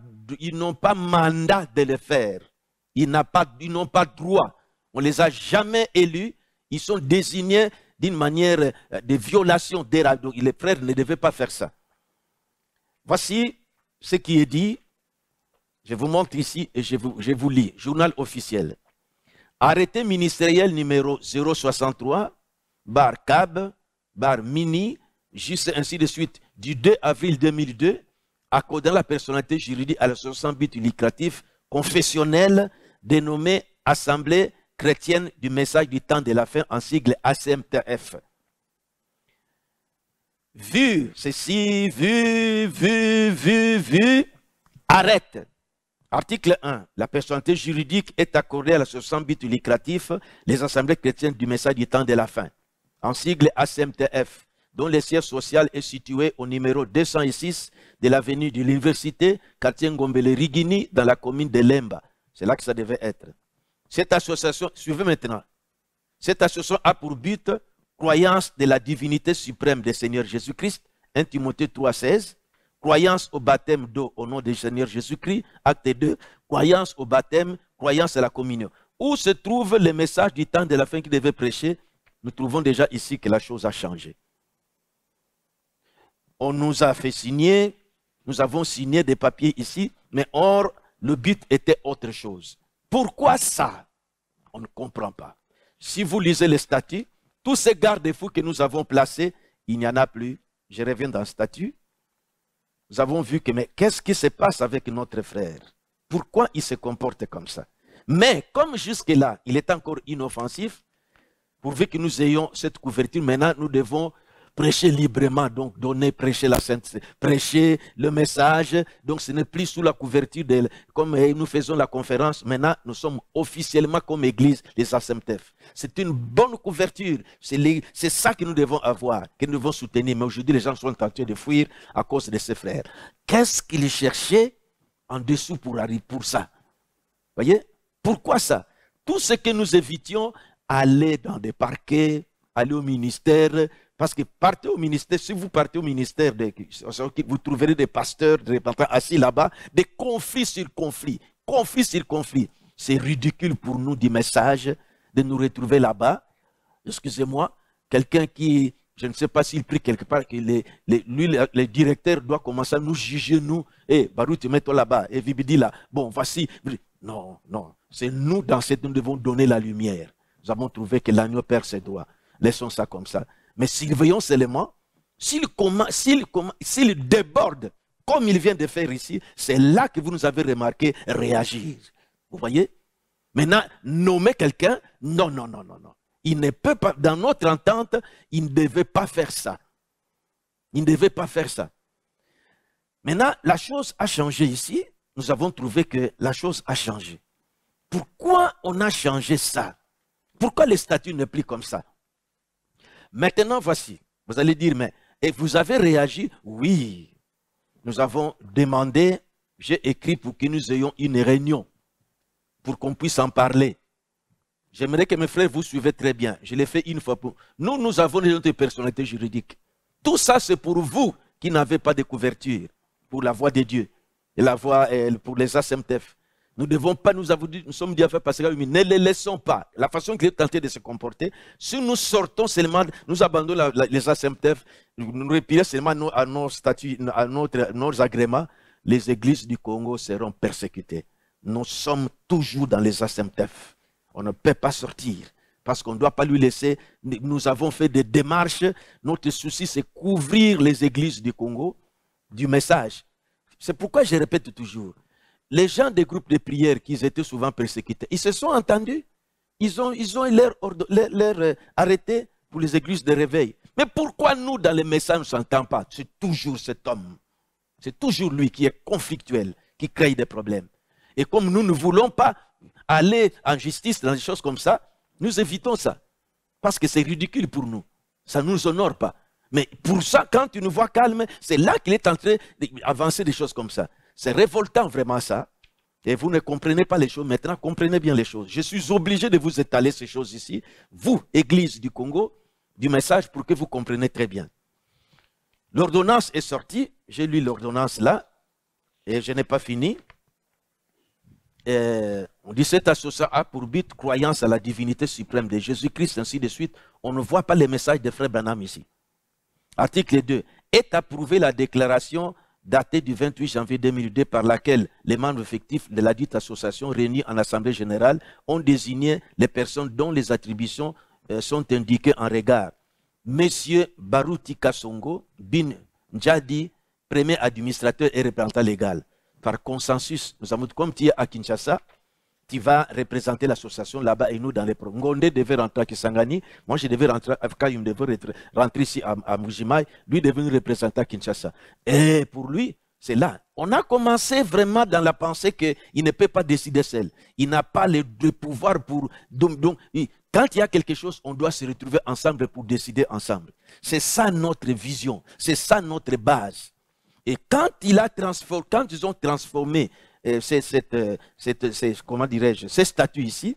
mandat de le faire. Ils n'ont pas droit. On ne les a jamais élus. Ils sont désignés d'une manière de violation des règles. Les frères ne devaient pas faire ça. Voici ce qui est dit. Je vous montre ici et je vous lis. Journal officiel. Arrêté ministériel numéro 063, bar CAB, bar Mini, juste ainsi de suite, du 2 avril 2002, accordant la personnalité juridique à l'association but lucratif confessionnelle dénommée Assemblée chrétienne du message du temps de la fin, en sigle ACMTF. Vu ceci, vu, arrête. Article 1. La personnalité juridique est accordée à l'association but lucratif, les assemblées chrétiennes du message du temps de la fin, en sigle ACMTF, dont le siège social est situé au numéro 206 de l'avenue de l'Université, quartier Ngombele-Rigini, dans la commune de Lemba. C'est là que ça devait être. Cette association, suivez maintenant, cette association a pour but croyance de la divinité suprême du Seigneur Jésus-Christ, 1 Timothée 3,16, croyance au baptême d'eau au nom du Seigneur Jésus-Christ, acte 2, croyance au baptême, croyance à la communion. Où se trouve le message du temps de la fin qu'il devait prêcher? Nous trouvons déjà ici que la chose a changé. On nous a fait signer, nous avons signé des papiers ici, mais or, le but était autre chose. Pourquoi ça? On ne comprend pas. Si vous lisez les statuts, tous ces garde-fous que nous avons placés, il n'y en a plus. Je reviens dans le statut. Nous avons vu que, mais qu'est-ce qui se passe avec notre frère? Pourquoi il se comporte comme ça? Mais comme jusque-là, il est encore inoffensif, pourvu que nous ayons cette couverture, maintenant nous devons prêcher librement, donc prêcher la sainte, prêcher le message. Donc ce n'est plus sous la couverture, comme nous faisons la conférence. Maintenant, nous sommes officiellement comme église, les ASEMTEF. C'est une bonne couverture. C'est ça que nous devons avoir, que nous devons soutenir. Mais aujourd'hui, les gens sont en train de fuir à cause de ces frères. Qu'est-ce qu'ils cherchaient en dessous pour ça? Voyez? Pourquoi ça? Tout ce que nous évitions, aller dans des parquets, aller au ministère. Parce que partez au ministère, si vous partez au ministère, vous trouverez des pasteurs, des représentants assis là-bas, des conflits sur conflits. Conflits sur conflits. C'est ridicule pour nous du message de nous retrouver là-bas. Excusez-moi, quelqu'un qui, je ne sais pas s'il prie quelque part, que lui, le directeur doit commencer à nous juger, nous. Eh, Barou, tu mets-toi là-bas. Et Vibidi là. Bon, voici. Non, non. C'est nous, dans cette, nous devons donner la lumière. Nous avons trouvé que l'agneau perd ses doigts. Laissons ça comme ça. Mais surveillons seulement, s'il déborde, comme il vient de faire ici, c'est là que vous nous avez remarqué réagir. Vous voyez? Maintenant, nommer quelqu'un, non, non, non, non, non. Il ne peut pas, dans notre entente, il ne devait pas faire ça. Il ne devait pas faire ça. Maintenant, la chose a changé ici. Nous avons trouvé que la chose a changé. Pourquoi on a changé ça? Pourquoi les statuts ne plus comme ça? Maintenant, voici. Vous allez dire, mais et vous avez réagi? Oui. Nous avons demandé, j'ai écrit pour que nous ayons une réunion, pour qu'on puisse en parler. J'aimerais que mes frères vous suivez très bien. Je l'ai fait une fois pour... Nous avons notre personnalité juridique. Tout ça, c'est pour vous qui n'avez pas de couverture pour la voix de Dieu et la voix pour les ASMTF. Nous ne devons pas, nous avons dit, nous sommes dit à faire passer ne les laissons pas. La façon qu'il est tenté de se comporter, si nous sortons seulement, nous abandonnons les ASMTF, nous retirons seulement à nos statuts, à nos agréments, les églises du Congo seront persécutées. Nous sommes toujours dans les ASMTF. On ne peut pas sortir parce qu'on ne doit pas lui laisser. Nous avons fait des démarches. Notre souci, c'est couvrir les églises du Congo du message. C'est pourquoi je répète toujours. Les gens des groupes de prière qui étaient souvent persécutés, ils se sont entendus. Ils ont leur arrêté pour les églises de réveil. Mais pourquoi nous, dans les messages, on ne s'entend pas? C'est toujours cet homme. C'est toujours lui qui est conflictuel, qui crée des problèmes. Et comme nous ne voulons pas aller en justice dans des choses comme ça, nous évitons ça. Parce que c'est ridicule pour nous. Ça ne nous honore pas. Mais pour ça, quand tu nous vois calme, c'est là qu'il est en train d'avancer des choses comme ça. C'est révoltant vraiment ça. Et vous ne comprenez pas les choses. Maintenant, comprenez bien les choses. Je suis obligé de vous étaler ces choses ici. Vous, Église du Congo, du message pour que vous compreniez très bien. L'ordonnance est sortie. J'ai lu l'ordonnance là. Et je n'ai pas fini. On dit cette association a pour but croyance à la divinité suprême de Jésus-Christ, ainsi de suite. On ne voit pas les messages de Frère Branham ici. Article 2. Est approuvée la déclaration datée du 28 janvier 2002 par laquelle les membres effectifs de la dite association réunis en assemblée générale ont désigné les personnes dont les attributions sont indiquées en regard. Monsieur Baruti Kasongo Bin Njadi, premier administrateur et représentant légal. Par consensus, nous avons dit, comme tu es à Kinshasa, tu vas représenter l'association là-bas et nous dans les programmes. Ngondé devait rentrer à Kisangani, moi je devais rentrer à Kayum, devait rentrer ici à Mujimai, lui devait nous représenter à Kinshasa. Et pour lui, c'est là. On a commencé vraiment dans la pensée qu'il ne peut pas décider seul. Il n'a pas le pouvoir pour... Donc, quand il y a quelque chose, on doit se retrouver ensemble pour décider ensemble. C'est ça notre vision, c'est ça notre base. Et quand ils ont transformé comment dirais-je, ces statuts ici,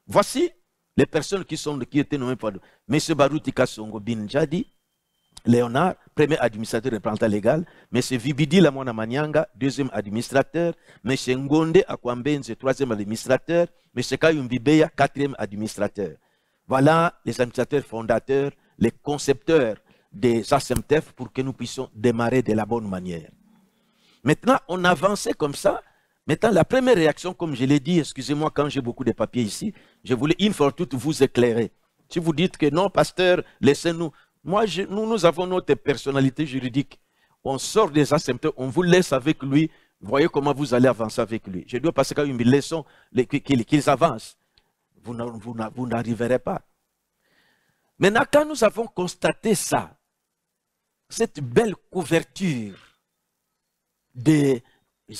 voici les personnes qui étaient nommées par M. Baruti Kasongo Bin Njadi, Léonard, premier administrateur représentant légal, M. Vibidi Lamona Manyanga, deuxième administrateur, M. Ngonde Akwambenze, troisième administrateur, M. Kayumbibeya, quatrième administrateur. Voilà les administrateurs fondateurs, les concepteurs des ASMTF pour que nous puissions démarrer de la bonne manière. Maintenant, on avançait comme ça. Maintenant, la première réaction, comme je l'ai dit, excusez-moi quand j'ai beaucoup de papiers ici, je voulais une fois toutes vous éclairer. Si vous dites que non, pasteur, laissez-nous. Moi, nous avons notre personnalité juridique. On sort des ASMTF, on vous laisse avec lui. Voyez comment vous allez avancer avec lui. Je dois passer quand même une leçon qu'ils avancent. Vous n'arriverez pas. Maintenant, quand nous avons constaté ça, cette belle couverture des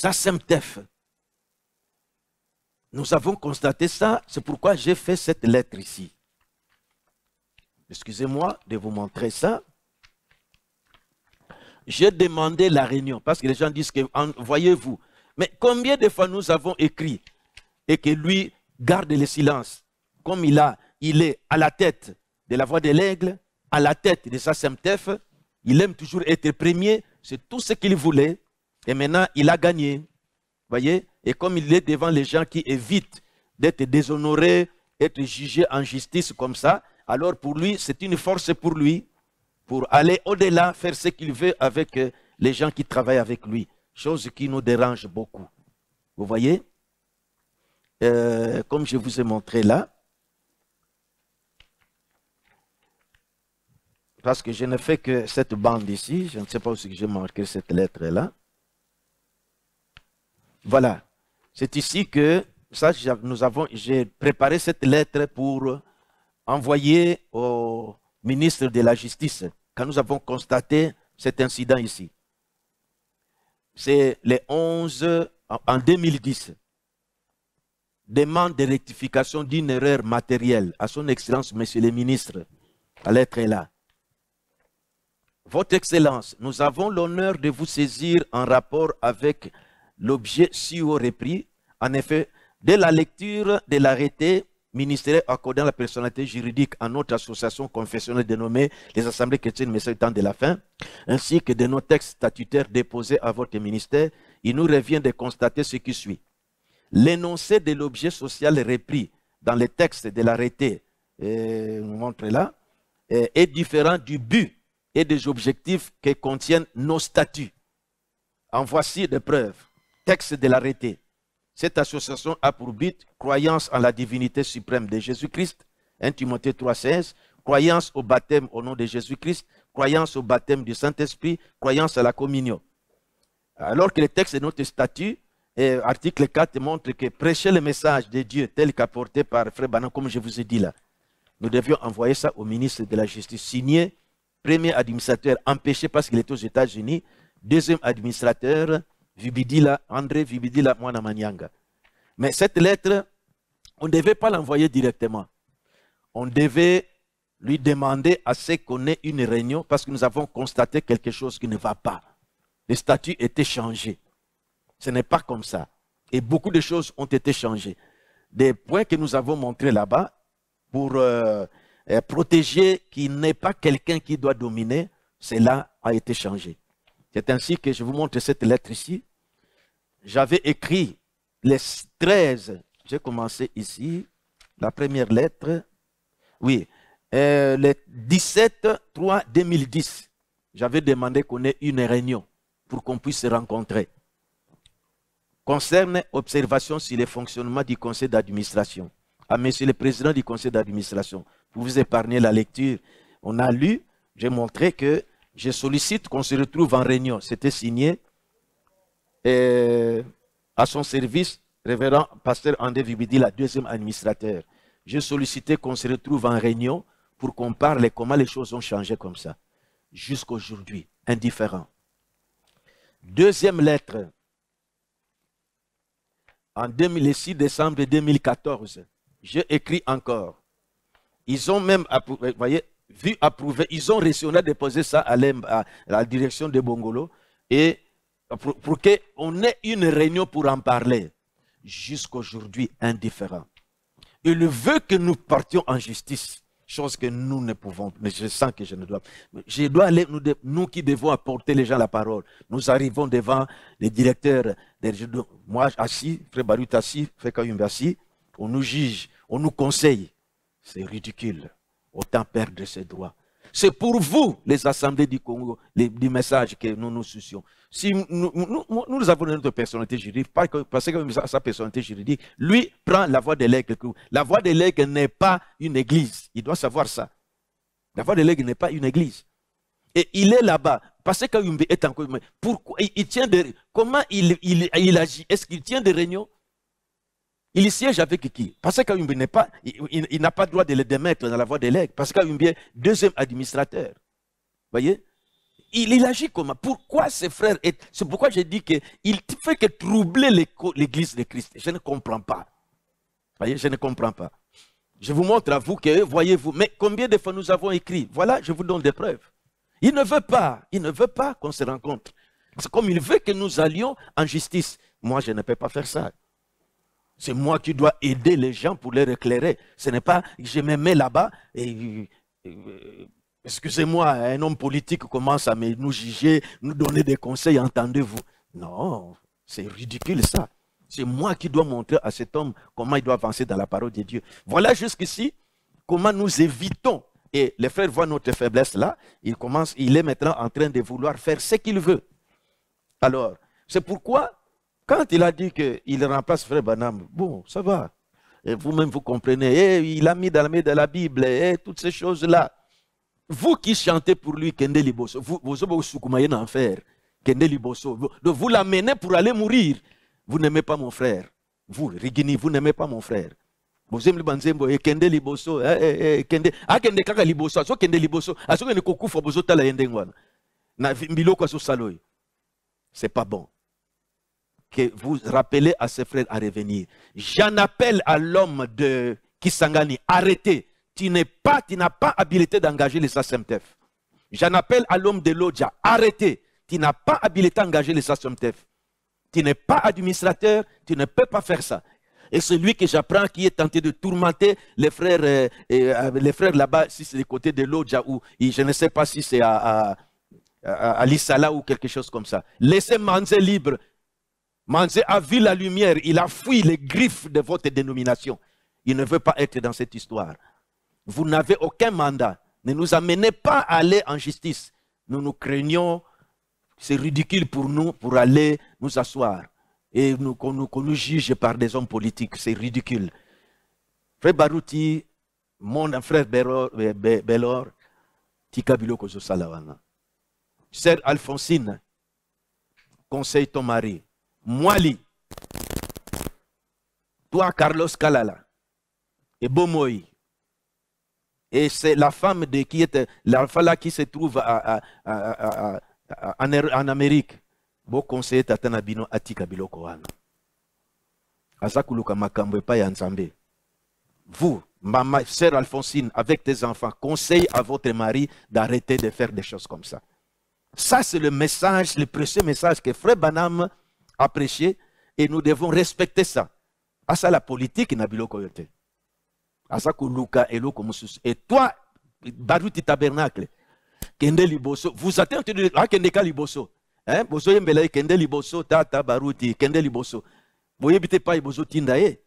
ASMTF, nous avons constaté ça, c'est pourquoi j'ai fait cette lettre ici. Excusez-moi de vous montrer ça. J'ai demandé la réunion, parce que les gens disent que, voyez-vous, mais combien de fois nous avons écrit et que lui garde le silence, comme il est à la tête de la voix de l'aigle, à la tête des ASMTF, il aime toujours être premier, c'est tout ce qu'il voulait, et maintenant il a gagné. Voyez? Et comme il est devant les gens qui évitent d'être déshonorés, être jugés en justice comme ça, alors pour lui, c'est une force pour lui, pour aller au-delà, faire ce qu'il veut avec les gens qui travaillent avec lui. Chose qui nous dérange beaucoup. Vous voyez? Comme je vous ai montré là, parce que je ne fais que cette bande ici, je ne sais pas où j'ai marqué cette lettre-là. Voilà, c'est ici que j'ai préparé cette lettre pour envoyer au ministre de la Justice, quand nous avons constaté cet incident ici. C'est le 11 en 2010. Demande de rectification d'une erreur matérielle à son Excellence, Monsieur le Ministre. La lettre est là. Votre Excellence, nous avons l'honneur de vous saisir en rapport avec l'objet si haut repris. En effet, dès la lecture de l'arrêté ministériel accordant la personnalité juridique à notre association confessionnelle dénommée les Assemblées chrétiennes Messages du temps de la fin, ainsi que de nos textes statutaires déposés à votre ministère, il nous revient de constater ce qui suit. L'énoncé de l'objet social repris dans les textes de l'arrêté, montre là, est différent du but et des objectifs que contiennent nos statuts. En voici des preuves. Texte de l'arrêté. Cette association a pour but croyance en la divinité suprême de Jésus-Christ, 1 Timothée 3,16, croyance au baptême au nom de Jésus-Christ, croyance au baptême du Saint-Esprit, croyance à la communion. Alors que le texte de notre statut, article 4, montre que prêcher le message de Dieu tel qu'apporté par Frère Branham, comme je vous ai dit là, nous devions envoyer ça au ministre de la Justice, signé, premier administrateur empêché parce qu'il est aux États-Unis, deuxième administrateur, Vibidila, André Vibidila Mwana Manyanga. Mais cette lettre, on ne devait pas l'envoyer directement. On devait lui demander à ce qu'on ait une réunion parce que nous avons constaté quelque chose qui ne va pas. Les statuts étaient changés. Ce n'est pas comme ça. Et beaucoup de choses ont été changées. Des points que nous avons montrés là-bas pour protéger qu'il n'est pas quelqu'un qui doit dominer, cela a été changé. C'est ainsi que je vous montre cette lettre ici. J'avais écrit les 13, j'ai commencé ici, la première lettre, oui, le 17-3-2010. J'avais demandé qu'on ait une réunion pour qu'on puisse se rencontrer. Concerne observation sur le fonctionnement du conseil d'administration. À monsieur le président du conseil d'administration, pour vous épargner la lecture, on a lu, j'ai montré que je sollicite qu'on se retrouve en réunion. C'était signé à son service, révérend pasteur André Vibidi, la deuxième administrateur. J'ai sollicité qu'on se retrouve en réunion pour qu'on parle comment les choses ont changé comme ça. Jusqu'aujourd'hui, indifférent. Deuxième lettre, le 6 décembre 2014, j'ai écrit encore. Ils ont même approuvé, vous voyez, vu approuvé, ils ont reçu, on a déposé ça à la direction de Bongolo et pour qu'on ait une réunion pour en parler. Jusqu'aujourd'hui, indifférent. Il veut que nous partions en justice, chose que nous ne pouvons, mais je sens que je ne dois pas. Je dois aller, nous qui devons apporter les gens la parole. Nous arrivons devant les directeurs, moi assis, Frère Barut assis, Frère Kayumbe assis, on nous juge, on nous conseille. C'est ridicule. Autant perdre ses droits. C'est pour vous, les assemblées du Congo, du message que nous nous soucions. Si nous avons notre personnalité juridique, parce que sa personnalité juridique, lui prend la voix de l'aigle. La voix de l'aigle n'est pas une église. Il doit savoir ça. La voix de l'aigle n'est pas une église. Et il est là-bas. Parce que Kayumbe est encore. Pourquoi il tient de. Comment il agit? Est-ce qu'il tient des réunions? Il siège avec qui? Parce que Kayumbe n'est pas, il n'a pas le droit de le démettre dans la voie de l'aigle. Parce que Kayumbe est deuxième administrateur. Vous voyez? Il agit comment? Pourquoi ses frères... C'est pourquoi j'ai dit qu'il ne fait que troubler l'église de Christ. Je ne comprends pas. Vous voyez? Je ne comprends pas. Je vous montre à vous que, voyez-vous, mais combien de fois nous avons écrit? Voilà, je vous donne des preuves. Il ne veut pas qu'on se rencontre. C'est comme il veut que nous allions en justice. Moi, je ne peux pas faire ça. C'est moi qui dois aider les gens pour les éclairer. Ce n'est pas, je me mets là-bas et excusez-moi, un homme politique commence à nous juger, nous donner des conseils, entendez-vous? Non, c'est ridicule ça. C'est moi qui dois montrer à cet homme comment il doit avancer dans la parole de Dieu. Voilà jusqu'ici comment nous évitons. Et les frères voient notre faiblesse là, il est maintenant en train de vouloir faire ce qu'il veut. Alors, c'est pourquoi quand il a dit qu'il remplace Frère Branham, bon, ça va. Vous-même, vous comprenez. Il a mis dans la Bible toutes ces choses-là. Vous qui chantez pour lui, Kende Liboso, vous soukumayez en enfer. Kende Liboso. Vous l'amenez pour aller mourir. Vous n'aimez pas mon frère. Vous, Rigini, vous n'aimez pas mon frère. Vous aimez le banzembo, Kende Liboso, Kende. Ah, Kende Kaka Liboso, aso Kende Liboso, aso Kende Kokufa, bozo tala yendengwana. Na mbiloko aso saloy. C'est pas bon. Que vous rappelez à ses frères à revenir. J'en appelle à l'homme de Kisangani. Arrêtez. Tu n'as pas habilité d'engager les ASMTF. J'en appelle à l'homme de l'Odja. Arrêtez. Tu n'as pas habilité à engager les SACEMTEF. Tu n'es pas administrateur, tu ne peux pas faire ça. Et celui que j'apprends qui est tenté de tourmenter les frères là-bas, si c'est du côté de l'Odja, ou je ne sais pas si c'est à l'Issala ou quelque chose comme ça. Laissez Manzé libre. Manzé a vu la lumière, il a fui les griffes de votre dénomination. Il ne veut pas être dans cette histoire. Vous n'avez aucun mandat. Ne nous amenez pas à aller en justice. Nous nous craignons. C'est ridicule pour nous pour aller nous asseoir et qu'on nous juge par des hommes politiques. C'est ridicule. Frère Barouti, mon frère Belor, Tika Biloko Salawana. Sœur Alphonsine, conseille ton mari. Moali, toi Carlos Kalala et Bomoï. Et c'est la femme qui était la femme qui se trouve en Amérique, bon conseiller Tatana Bino Atika Biloko wana. Azakuluka makambo epa ya Nzambe. Vous, maman, sœur Alphonsine, avec tes enfants, conseille à votre mari d'arrêter de faire des choses comme ça. Ça, c'est le message, le précieux message que Frère Branham a prêché et nous devons respecter ça. À ça, la politique n'a biloko yote. Azakuluka eloko mususu. Et toi, Barouti Tabernacle, Kende Liboso, vous avez entendu Kende Liboso. Hein? Boso yembela Kende Liboso, Tata Barouti, Kende Liboso. Vous n'habitez pas Iboso Tindaye.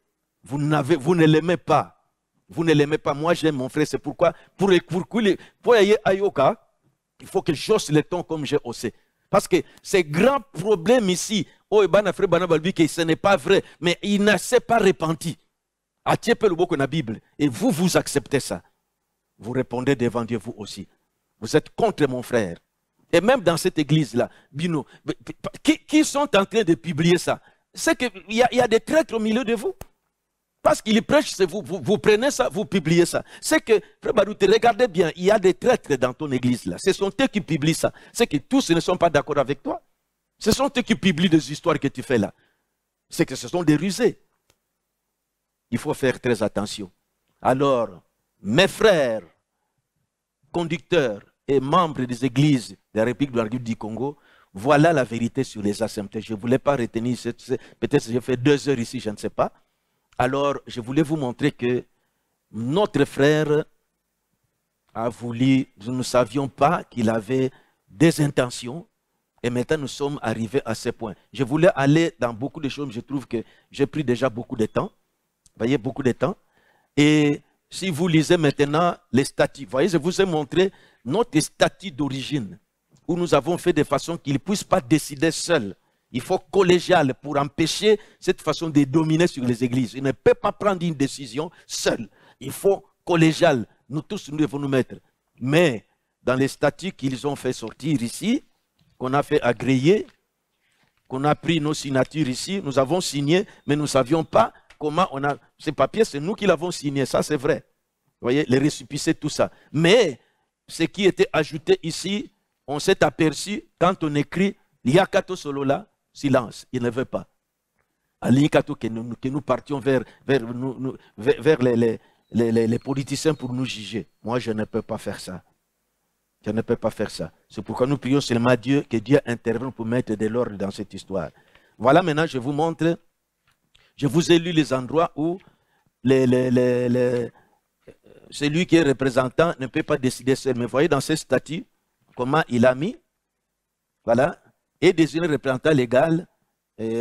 Vous ne l'aimez pas. Vous ne l'aimez pas. Moi, j'aime mon frère. C'est pourquoi, pour aller à Ayoka, il faut que j'ose le ton comme j'ai osé. Parce que ces grands problèmes ici, oh, ce n'est pas vrai, mais il ne s'est pas repenti. La Bible. Et vous, vous acceptez ça. Vous répondez devant Dieu, vous aussi. Vous êtes contre mon frère. Et même dans cette église-là, Bino, qui sont en train de publier ça? C'est qu'il y a des traîtres au milieu de vous. Parce qu'ils prêchent, vous prenez ça, vous publiez ça. C'est que, Frère Barouti, regardez bien, il y a des traîtres dans ton église-là. Ce sont eux qui publient ça. C'est que tous ne sont pas d'accord avec toi. Ce sont eux qui publient des histoires que tu fais là. C'est que ce sont des rusés. Il faut faire très attention. Alors, mes frères, conducteurs et membres des églises de la République du Congo, voilà la vérité sur les ACMT. Je ne voulais pas retenir, peut-être que j'ai fait 2 heures ici, je ne sais pas. Alors, je voulais vous montrer que notre frère a voulu, nous ne savions pas qu'il avait des intentions, et maintenant nous sommes arrivés à ce point. Je voulais aller dans beaucoup de choses, mais je trouve que j'ai pris déjà beaucoup de temps. Vous voyez, beaucoup de temps. Et si vous lisez maintenant les statuts, vous voyez, je vous ai montré notre statut d'origine, où nous avons fait de façon qu'il ne puisse pas décider seul. Il faut collégial pour empêcher cette façon de dominer sur les églises. Il ne peut pas prendre une décision seul. Il faut collégial. Nous tous, nous devons nous mettre. Mais dans les statuts qu'ils ont fait sortir ici, qu'on a fait agréer, qu'on a pris nos signatures ici, nous avons signé, mais nous ne savions pas comment on a... Ces papiers, c'est nous qui l'avons signé, ça c'est vrai. Vous voyez, les récépissés, tout ça. Mais ce qui était ajouté ici, on s'est aperçu quand on écrit Yakato Solola, silence, il ne veut pas. Alikato que nous partions vers les politiciens pour nous juger. Moi, je ne peux pas faire ça. Je ne peux pas faire ça. C'est pourquoi nous prions seulement à Dieu, que Dieu intervienne pour mettre de l'ordre dans cette histoire. Voilà, maintenant, je vous montre. Je vous ai lu les endroits où celui qui est représentant ne peut pas décider seul. Mais vous voyez dans ce statut, comment il a mis, voilà, et désigner représentant légal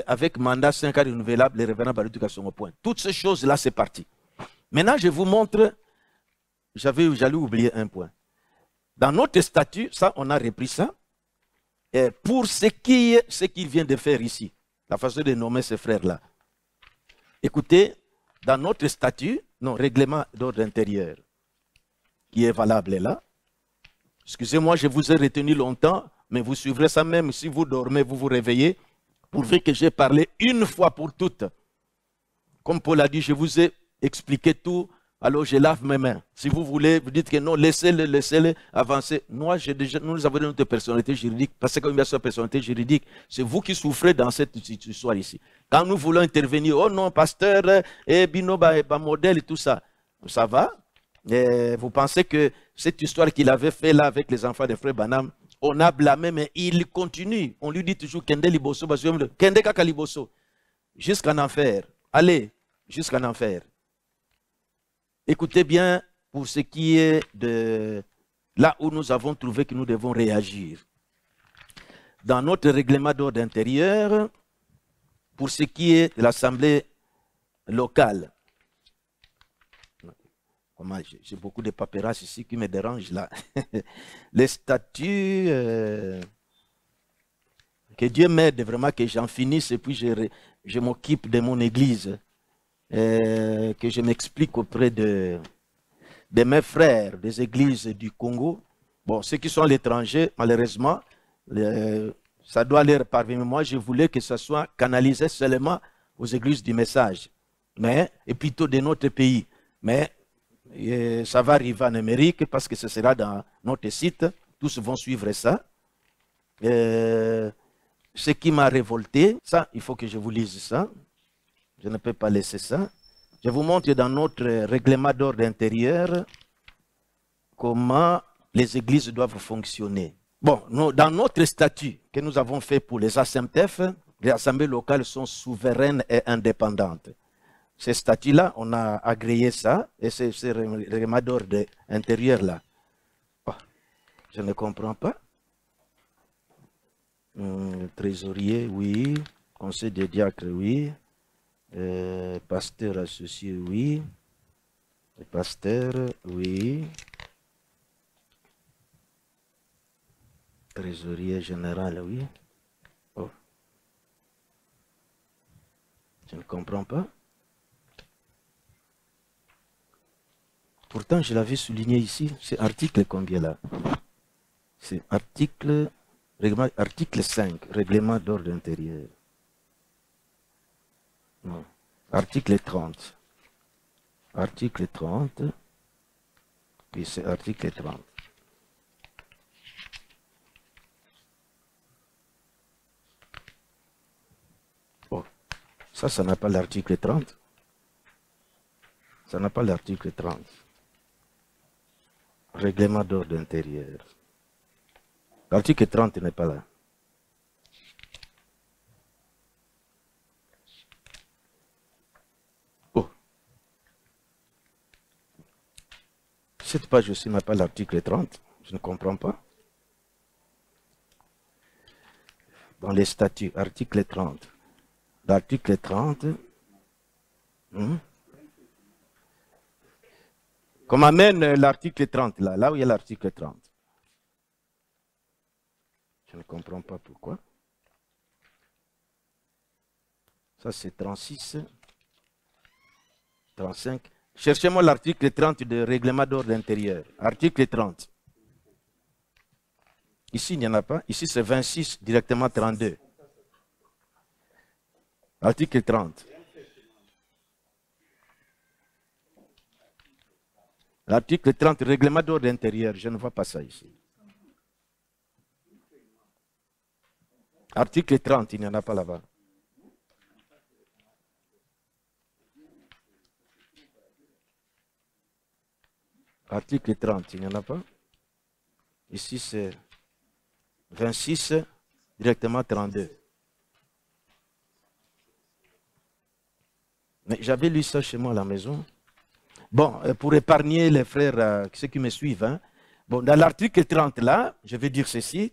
avec mandat 5 ans renouvelable, les révérends Barouti sont au point. Toutes ces choses-là, c'est parti. Maintenant, je vous montre, j'allais oublier un point. Dans notre statut, ça, on a repris ça, pour ce qu'il vient de faire ici, la façon de nommer ces frères-là. Écoutez, dans notre statut, non, règlement d'ordre intérieur, qui est valable là. Excusez-moi, je vous ai retenu longtemps, mais vous suivrez ça même si vous dormez, vous vous réveillez, pourvu que j'ai parlé une fois pour toutes. Comme Paul a dit, je vous ai expliqué tout, alors je lave mes mains. Si vous voulez, vous dites que non, laissez-le avancer. Moi, nous avons notre personnalité juridique, parce que notre personnalité juridique, c'est vous qui souffrez dans cette histoire ici. Quand nous voulons intervenir, oh non, pasteur, Bino, modèle et tout ça, ça va, Et vous pensez que cette histoire qu'il avait fait là avec les enfants de Frère Branham, on a blâmé, mais il continue. On lui dit toujours Kende Liboso, Kende Kaka Liboso, jusqu'en enfer. Allez, jusqu'en enfer. Écoutez bien pour ce qui est de là où nous avons trouvé que nous devons réagir. Dans notre règlement d'ordre intérieur, pour ce qui est de l'Assemblée locale. J'ai beaucoup de paperasse ici qui me dérangent là. Les statuts, que Dieu m'aide vraiment que j'en finisse et puis je m'occupe de mon église. Que je m'explique auprès de mes frères des églises du Congo. Bon, ceux qui sont à l'étranger, malheureusement, ça doit leur parvenir. Moi, je voulais que ça soit canalisé seulement aux églises du message, et plutôt de notre pays. Mais ça va arriver en Amérique parce que ce sera dans notre site. Tous vont suivre ça. Ce qui m'a révolté, ça, il faut que je vous lise ça. Je ne peux pas laisser ça. Je vous montre dans notre règlement d'ordre intérieur comment les églises doivent fonctionner. Bon, dans notre statut que nous avons fait pour les ASEMTEF, les assemblées locales sont souveraines et indépendantes. Ces statuts-là, on a agréé ça, et c'est ce règlement d'ordre intérieur-là. Oh, je ne comprends pas. Trésorier, oui. Conseil des diacres, oui. Pasteur associé, oui. Pasteur, oui. Trésorier général, oui. Oh. Je ne comprends pas. Pourtant, je l'avais souligné ici. C'est article combien là? C'est article 5, règlement d'ordre intérieur. Non. Article 30. Article 30. Oui, c'est article 30. Oh, ça n'a pas l'article 30. Ça n'a pas l'article 30. Règlement d'ordre intérieur. L'article 30 n'est pas là. Oh. Cette page aussi n'a pas l'article 30. Je ne comprends pas. Dans les statuts, article 30. L'article 30. Qu'on m'amène l'article 30 là, là où il y a l'article 30. Je ne comprends pas pourquoi. Ça c'est 36, 35. Cherchez-moi l'article 30 du règlement d'ordre intérieur. Article 30. Ici il n'y en a pas. Ici c'est 26, directement 32. Article 30. L'article 30, règlement d'ordre intérieur, je ne vois pas ça ici. Article 30, il n'y en a pas là-bas. Article 30, il n'y en a pas. Ici c'est 26, directement 32. Mais j'avais lu ça chez moi à la maison. Bon, pour épargner les frères, ceux qui me suivent, hein. Bon, dans l'article 30 là, je vais dire ceci.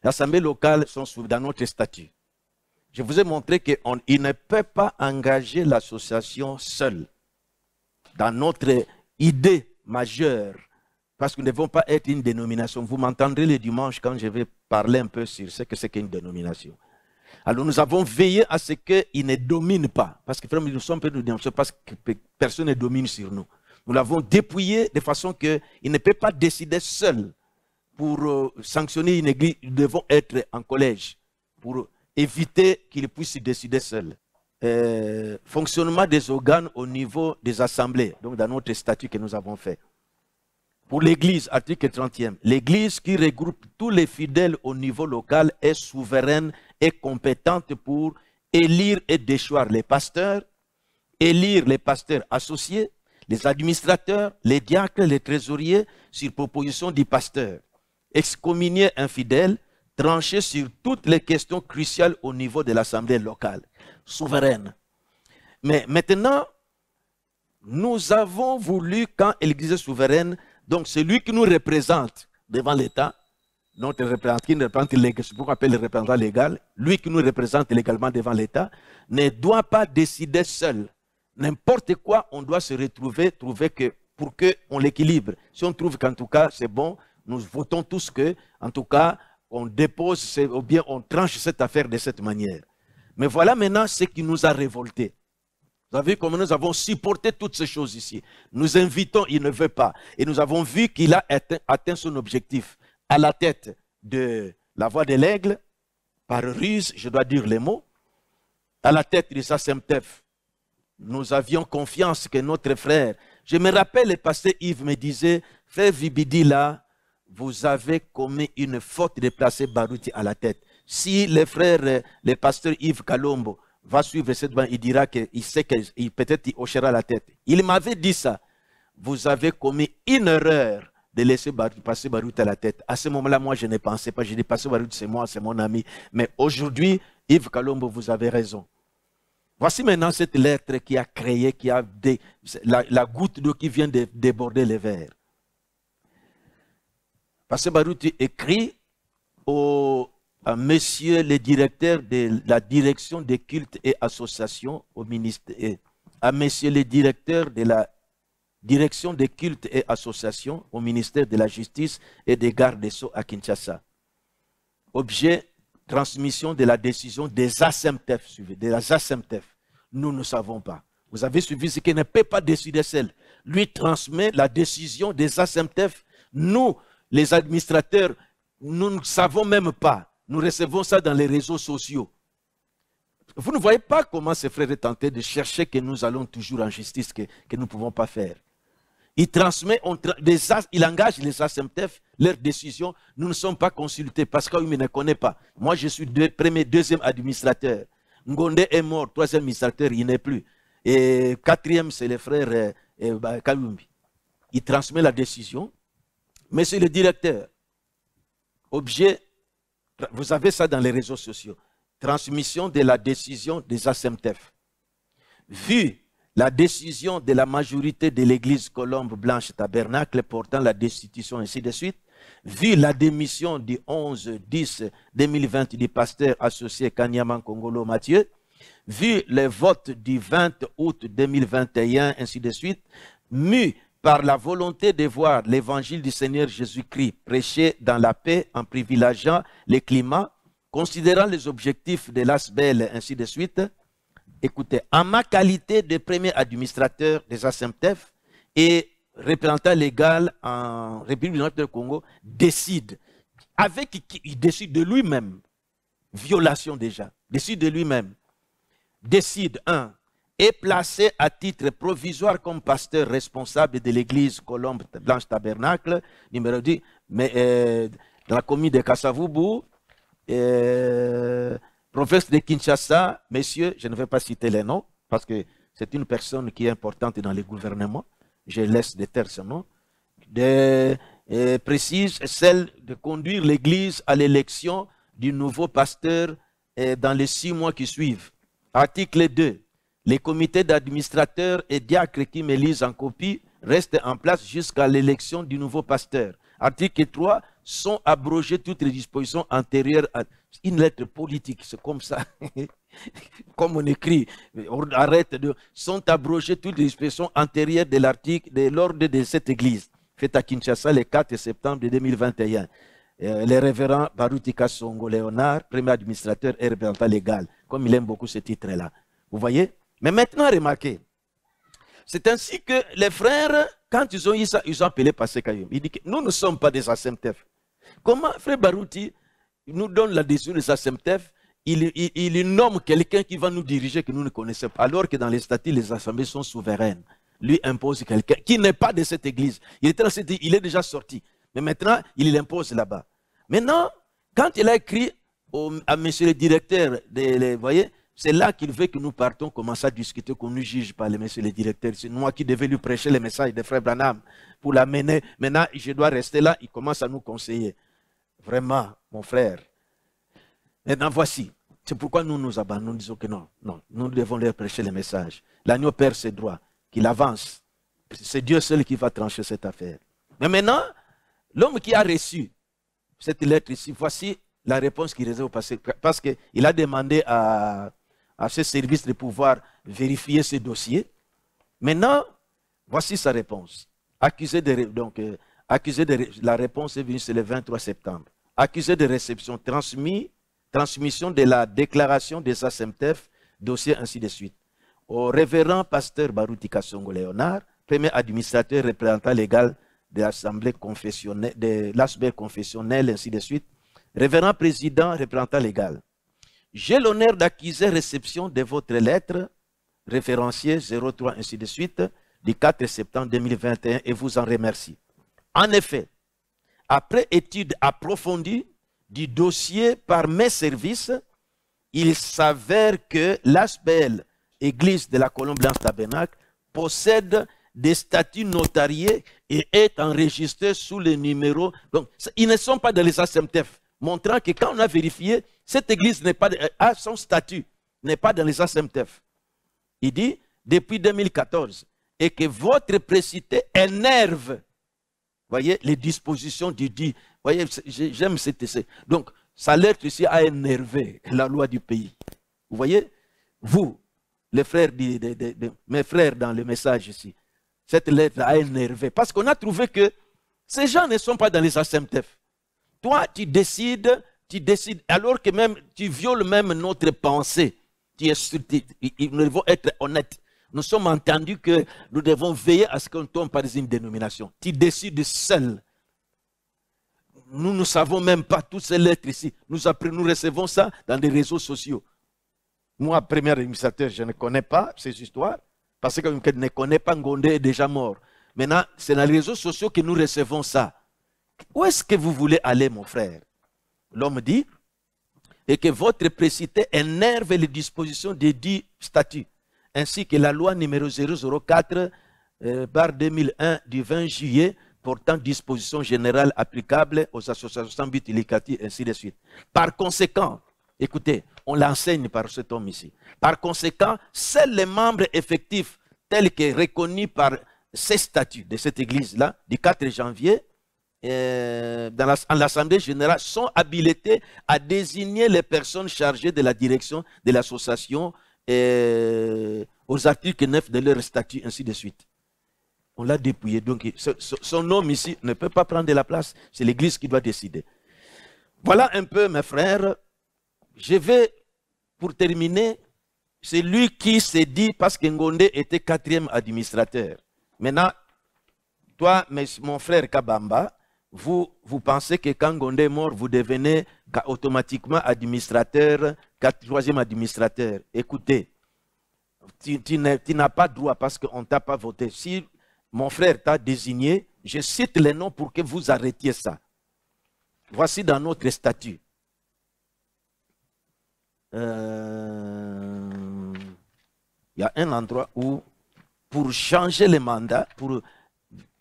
L'Assemblée locale sont dans notre statut. Je vous ai montré qu'il ne peut pas engager l'association seule. Dans notre idée majeure, parce que nous ne devons pas être une dénomination. Vous m'entendrez le dimanche quand je vais parler un peu sur ce que c'est qu'une dénomination. Alors nous avons veillé à ce qu'il ne domine pas. Parce que vraiment, nous sommes peu de dénomination parce que personne ne domine sur nous. Nous l'avons dépouillé de façon qu'il ne peut pas décider seul. Pour sanctionner une église, nous devons être en collège. Pour éviter qu'il puisse décider seul. Fonctionnement des organes au niveau des assemblées. Donc dans notre statut que nous avons fait. Pour l'église, article 30e, l'église qui regroupe tous les fidèles au niveau local est souveraine et compétente pour élire et déchoir les pasteurs, élire les pasteurs associés, les administrateurs, les diacres, les trésoriers, sur proposition du pasteur, excommunier infidèles, trancher sur toutes les questions cruciales au niveau de l'assemblée locale, souveraine. Mais maintenant, nous avons voulu, quand l'Église est souveraine, donc celui qui nous représente devant l'État, notre représentant, qui nous représente légal, c'est pourquoi on appelle le représentant légal, lui qui nous représente légalement devant l'État, ne doit pas décider seul. N'importe quoi, on doit se retrouver, pour qu'on l'équilibre. Si on trouve qu'en tout cas c'est bon, nous votons tous que, en tout cas, on dépose, ou bien on tranche cette affaire de cette manière. Mais voilà maintenant ce qui nous a révoltés. Vous avez vu comment nous avons supporté toutes ces choses ici. Nous invitons, il ne veut pas. Et nous avons vu qu'il a atteint son objectif. À la tête de la voix de l'aigle, par ruse, je dois dire les mots, à la tête de Sasemtef, nous avions confiance que notre frère, je me rappelle, le pasteur Yves me disait, frère Vibidi là, vous avez commis une faute de placer Barouti à la tête. Si le frère, le pasteur Yves Kalombo, va suivre cette bande, il dira qu'il sait que peut-être il hochera la tête. Il m'avait dit ça. Vous avez commis une erreur de laisser passer Barouti à la tête. À ce moment-là, moi, je ne pensais pas. Je dis, passer Barouti, c'est moi, c'est mon ami. Mais aujourd'hui, Yves Kalombo, vous avez raison. Voici maintenant cette lettre qui a créé, qui a la goutte d'eau qui vient de déborder les verres. Pasteur Barouti écrit à monsieur le directeur de la direction des cultes et associations au ministère, à monsieur le directeur de la direction des cultes et associations au ministère de la Justice et des gardes des Sceaux à Kinshasa. Objet, transmission de la décision des ASEMTEF, suivez, de la ASEMTEF. Nous ne savons pas. Vous avez suivi ce qui ne peut pas décider seul. Lui transmet la décision des ASEMTEF. Nous, les administrateurs, nous ne savons même pas. Nous recevons ça dans les réseaux sociaux. Vous ne voyez pas comment ces frères est tenté de chercher que nous allons toujours en justice, que nous ne pouvons pas faire. Il transmet, il engage les ASEMTEF, leurs décisions. Nous ne sommes pas consultés parce qu'il ne connaît pas. Moi, je suis deuxième administrateur. Ngonde est mort, troisième administrateur, il n'est plus. Et quatrième, c'est le frère Kalumbi. Il transmet la décision. Monsieur le directeur, objet, vous avez ça dans les réseaux sociaux. Transmission de la décision des ASEMTEF. Vu la décision de la majorité de l'église Colombe Blanche Tabernacle portant la destitution, ainsi de suite, vu la démission du 11-10-2020 du pasteur associé Kanyaman Kongolo Mathieu, vu le vote du 20 août 2021, ainsi de suite, mu par la volonté de voir l'évangile du Seigneur Jésus-Christ prêché dans la paix en privilégiant les climats, considérant les objectifs de l'ASBEL, ainsi de suite, écoutez, en ma qualité de premier administrateur des ASEMTEF et représentant légal en République du Congo, décide, il décide de lui-même, violation déjà, décide de lui-même, décide, est placé à titre provisoire comme pasteur responsable de l'église Colombe Blanche Tabernacle, numéro 10, mais, dans la commune de Kassavubu, professeur de Kinshasa, messieurs, je ne vais pas citer les noms, parce que c'est une personne qui est importante dans le gouvernement, je laisse de taire ce nom, précise celle de conduire l'église à l'élection du nouveau pasteur dans les 6 mois qui suivent. Article 2. Les comités d'administrateurs et diacres qui me lisent en copie restent en place jusqu'à l'élection du nouveau pasteur. Article 3. Sont abrogées toutes les dispositions antérieures à une lettre politique, c'est comme ça, comme on écrit, on arrête de... Sont abrogées toutes les dispositions antérieures de l'article, de l'ordre de cette église, faite à Kinshasa le 4 septembre 2021. Le révérend Barouti Kassongo Léonard, premier administrateur et représentant légal, comme il aime beaucoup ce titre-là. Vous voyez? Mais maintenant, remarquez, c'est ainsi que les frères, quand ils ont eu ça, ils ont appelé Pasteur Kayum. Il dit que nous ne sommes pas des ASEMTEF. Comment frère Barouti nous donne la décision des ASEMTEF, il nomme quelqu'un qui va nous diriger que nous ne connaissons pas, alors que dans les statuts, les assemblées sont souveraines. Lui impose quelqu'un qui n'est pas de cette église. Il est déjà sorti. Mais maintenant, il l'impose là-bas. Maintenant, quand il a écrit à monsieur le directeur, vous voyez, C'est là qu'il veut que nous partons, commencer à discuter, qu'on nous juge par les messieurs les directeurs. C'est moi qui devais lui prêcher les messages de Frère Branham pour l'amener. Maintenant, je dois rester là. Il commence à nous conseiller. Vraiment, mon frère. Maintenant, voici. C'est pourquoi nous nous abandonnons. Nous disons que non, non, nous devons leur prêcher les messages. L'agneau perd ses droits, qu'il avance. C'est Dieu seul qui va trancher cette affaire. Mais maintenant, l'homme qui a reçu cette lettre ici, voici la réponse qu'il réserve au passé. Parce qu'il a demandé à ce service de pouvoir vérifier ce dossier. Maintenant, voici sa réponse. Accusé de la réponse est venue, c'est le 23 septembre. Accusé de réception, transmission de la déclaration des ASEMTEF, dossier ainsi de suite. Au révérend pasteur Baruti Kassongo Léonard, premier administrateur représentant légal de l'Assemblée confessionnelle, de l'Assemblée confessionnelle, ainsi de suite. Révérend président représentant légal. J'ai l'honneur d'accuser réception de votre lettre, référencier 03, ainsi de suite, du 4 septembre 2021, et vous en remercie. En effet, après étude approfondie du dossier par mes services, il s'avère que l'ASBL, Église de la Colombe Blanche Tabernacle, possède des statuts notariés et est enregistré sous le numéro. Donc, ils ne sont pas dans les ASEMTEF, montrant que quand on a vérifié, cette église n'est pas, son statut n'est pas dans les ASEMTEF. Il dit, depuis 2014, et que votre précité énerve, voyez, les dispositions du dit. Voyez, j'aime cette essai. Donc, sa lettre ici a énervé la loi du pays. Vous voyez, vous, les frères, mes frères dans le message ici, cette lettre a énervé. Parce qu'on a trouvé que ces gens ne sont pas dans les ASEMTEF. Toi, tu décides, alors que même tu violes même notre pensée. Nous devons être honnêtes. Nous sommes entendus que nous devons veiller à ce qu'on tombe par une dénomination. Tu décides seul. Nous ne savons même pas toutes ces lettres ici. Nous recevons ça dans des réseaux sociaux. Moi, premier administrateur, je ne connais pas ces histoires. Parce que je ne connais pas Ngondé est déjà mort. Maintenant, c'est dans les réseaux sociaux que nous recevons ça. Où est-ce que vous voulez aller, mon frère? L'homme dit, et que votre précité énerve les dispositions des dits statuts, ainsi que la loi numéro 004, barre 2001 du 20 juillet, portant dispositions générales applicables aux associations sans but lucratif, ainsi de suite. Par conséquent, écoutez, on l'enseigne par cet homme ici. Par conséquent, seuls les membres effectifs, tels que reconnus par ces statuts de cette église-là, du 4 janvier, en l'Assemblée générale, sont habilités à désigner les personnes chargées de la direction de l'association aux articles 9 de leur statut, ainsi de suite. On l'a dépouillé. Donc, son nom ici ne peut pas prendre la place. C'est l'Église qui doit décider. Voilà un peu, mes frères. Je vais, pour terminer, c'est lui qui s'est dit, parce que Ngondé était 4e administrateur. Maintenant, toi, mon frère Kabamba, vous pensez que quand Ngondé est mort, vous devenez automatiquement administrateur, 3e administrateur. Écoutez, tu n'as pas droit parce qu'on ne t'a pas voté. Si mon frère t'a désigné, je cite les noms pour que vous arrêtiez ça. Voici dans notre statut. Il y a un endroit où, pour changer les mandats, pour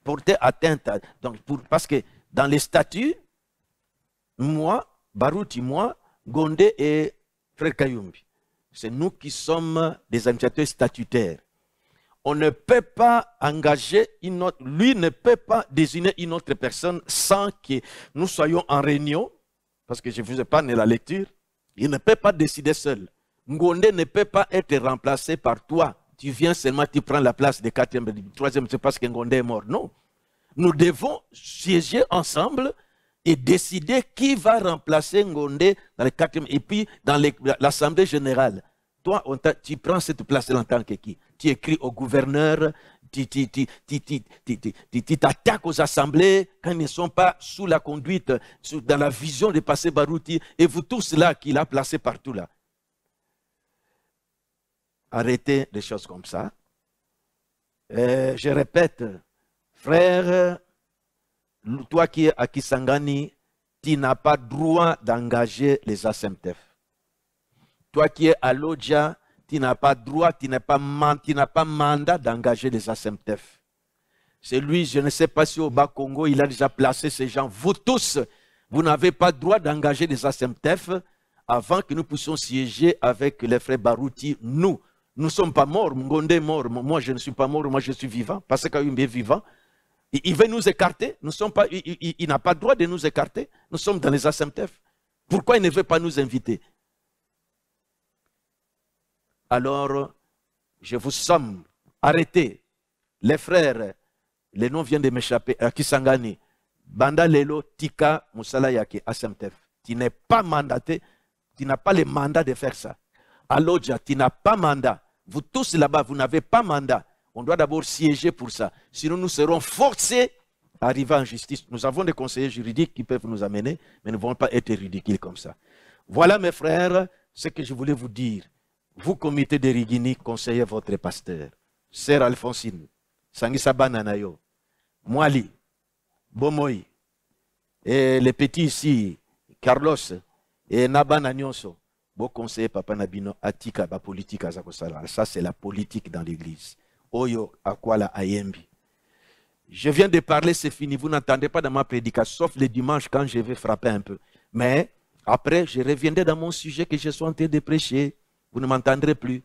porter atteinte à, parce que dans les statuts, moi, Baruti, moi, Ngondé et Frère Kayumbi, c'est nous qui sommes des administrateurs statutaires. On ne peut pas engager lui ne peut pas désigner une autre personne sans que nous soyons en réunion, parce que je ne vous ai pas donné la lecture. Il ne peut pas décider seul. Ngondé ne peut pas être remplacé par toi. Tu viens seulement, tu prends la place de 4e, 3e, c'est parce que Ngondé est mort. Non. Nous devons siéger ensemble et décider qui va remplacer Ngondé dans le 4e et puis dans l'Assemblée générale. Toi, tu prends cette place-là en tant que qui? Tu écris au gouverneur, tu t'attaques aux assemblées quand ils ne sont pas sous la conduite, dans la vision de Passé Baruti, et vous tous là qu'il a placé partout là. Arrêtez des choses comme ça. Je répète, frère, toi qui es à Kisangani, tu n'as pas droit d'engager les ASEMTEF. Toi qui es à Lodja, tu n'as pas droit, tu n'as pas mandat d'engager les ASEMTEF. C'est lui, je ne sais pas si au Bas-Congo, il a déjà placé ces gens. Vous tous, vous n'avez pas droit d'engager les ASEMTEF avant que nous puissions siéger avec les frères Barouti. Nous ne sommes pas morts. Ngonde est mort. Moi, je ne suis pas mort. Moi, je suis vivant. Parce qu'il est vivant. Il veut nous écarter. Nous sommes pas, il n'a pas le droit de nous écarter. Nous sommes dans les ASEMTEF. Pourquoi il ne veut pas nous inviter? Alors, je vous somme. Arrêtez. Les frères, les noms viennent de m'échapper. Kisangani, Banda Lelo, Tika, Moussala Yaki, ASEMTEF. Tu n'es pas mandaté. Tu n'as pas le mandat de faire ça. À Lodja, tu n'as pas mandat. Vous tous là-bas, vous n'avez pas mandat. On doit d'abord siéger pour ça. Sinon, nous serons forcés à arriver en justice. Nous avons des conseillers juridiques qui peuvent nous amener, mais nous ne vont pas être ridicules comme ça. Voilà, mes frères, ce que je voulais vous dire. Vous, comité de Rigini, conseillez votre pasteur. Sœur Alphonsine, Sangisa Bananayo, Mwali, Bomoy, et les petits ici, Carlos, et Nabana Nyonso, bon conseiller Papa Nabino, Atika, ba politique à Zakosala. Ça, c'est la politique dans l'église. Oyo, Akwala, Ayembi. Je viens de parler, c'est fini. Vous n'entendez pas dans ma prédication, sauf le dimanche quand je vais frapper un peu. Mais après, je reviendrai dans mon sujet que je suis en train de prêcher. Vous ne m'entendrez plus.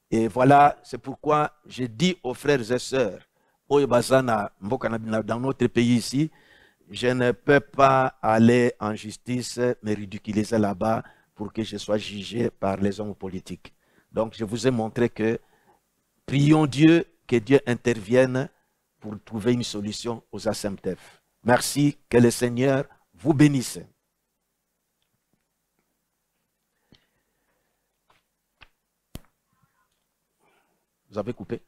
Et voilà, c'est pourquoi je dis aux frères et sœurs, Oyo Bazana, dans notre pays ici, je ne peux pas aller en justice, me ridiculiser là-bas pour que je sois jugé par les hommes politiques. Donc, je vous ai montré que prions Dieu, que Dieu intervienne pour trouver une solution aux ASEMTEF. Merci, que le Seigneur vous bénisse. Vous avez coupé?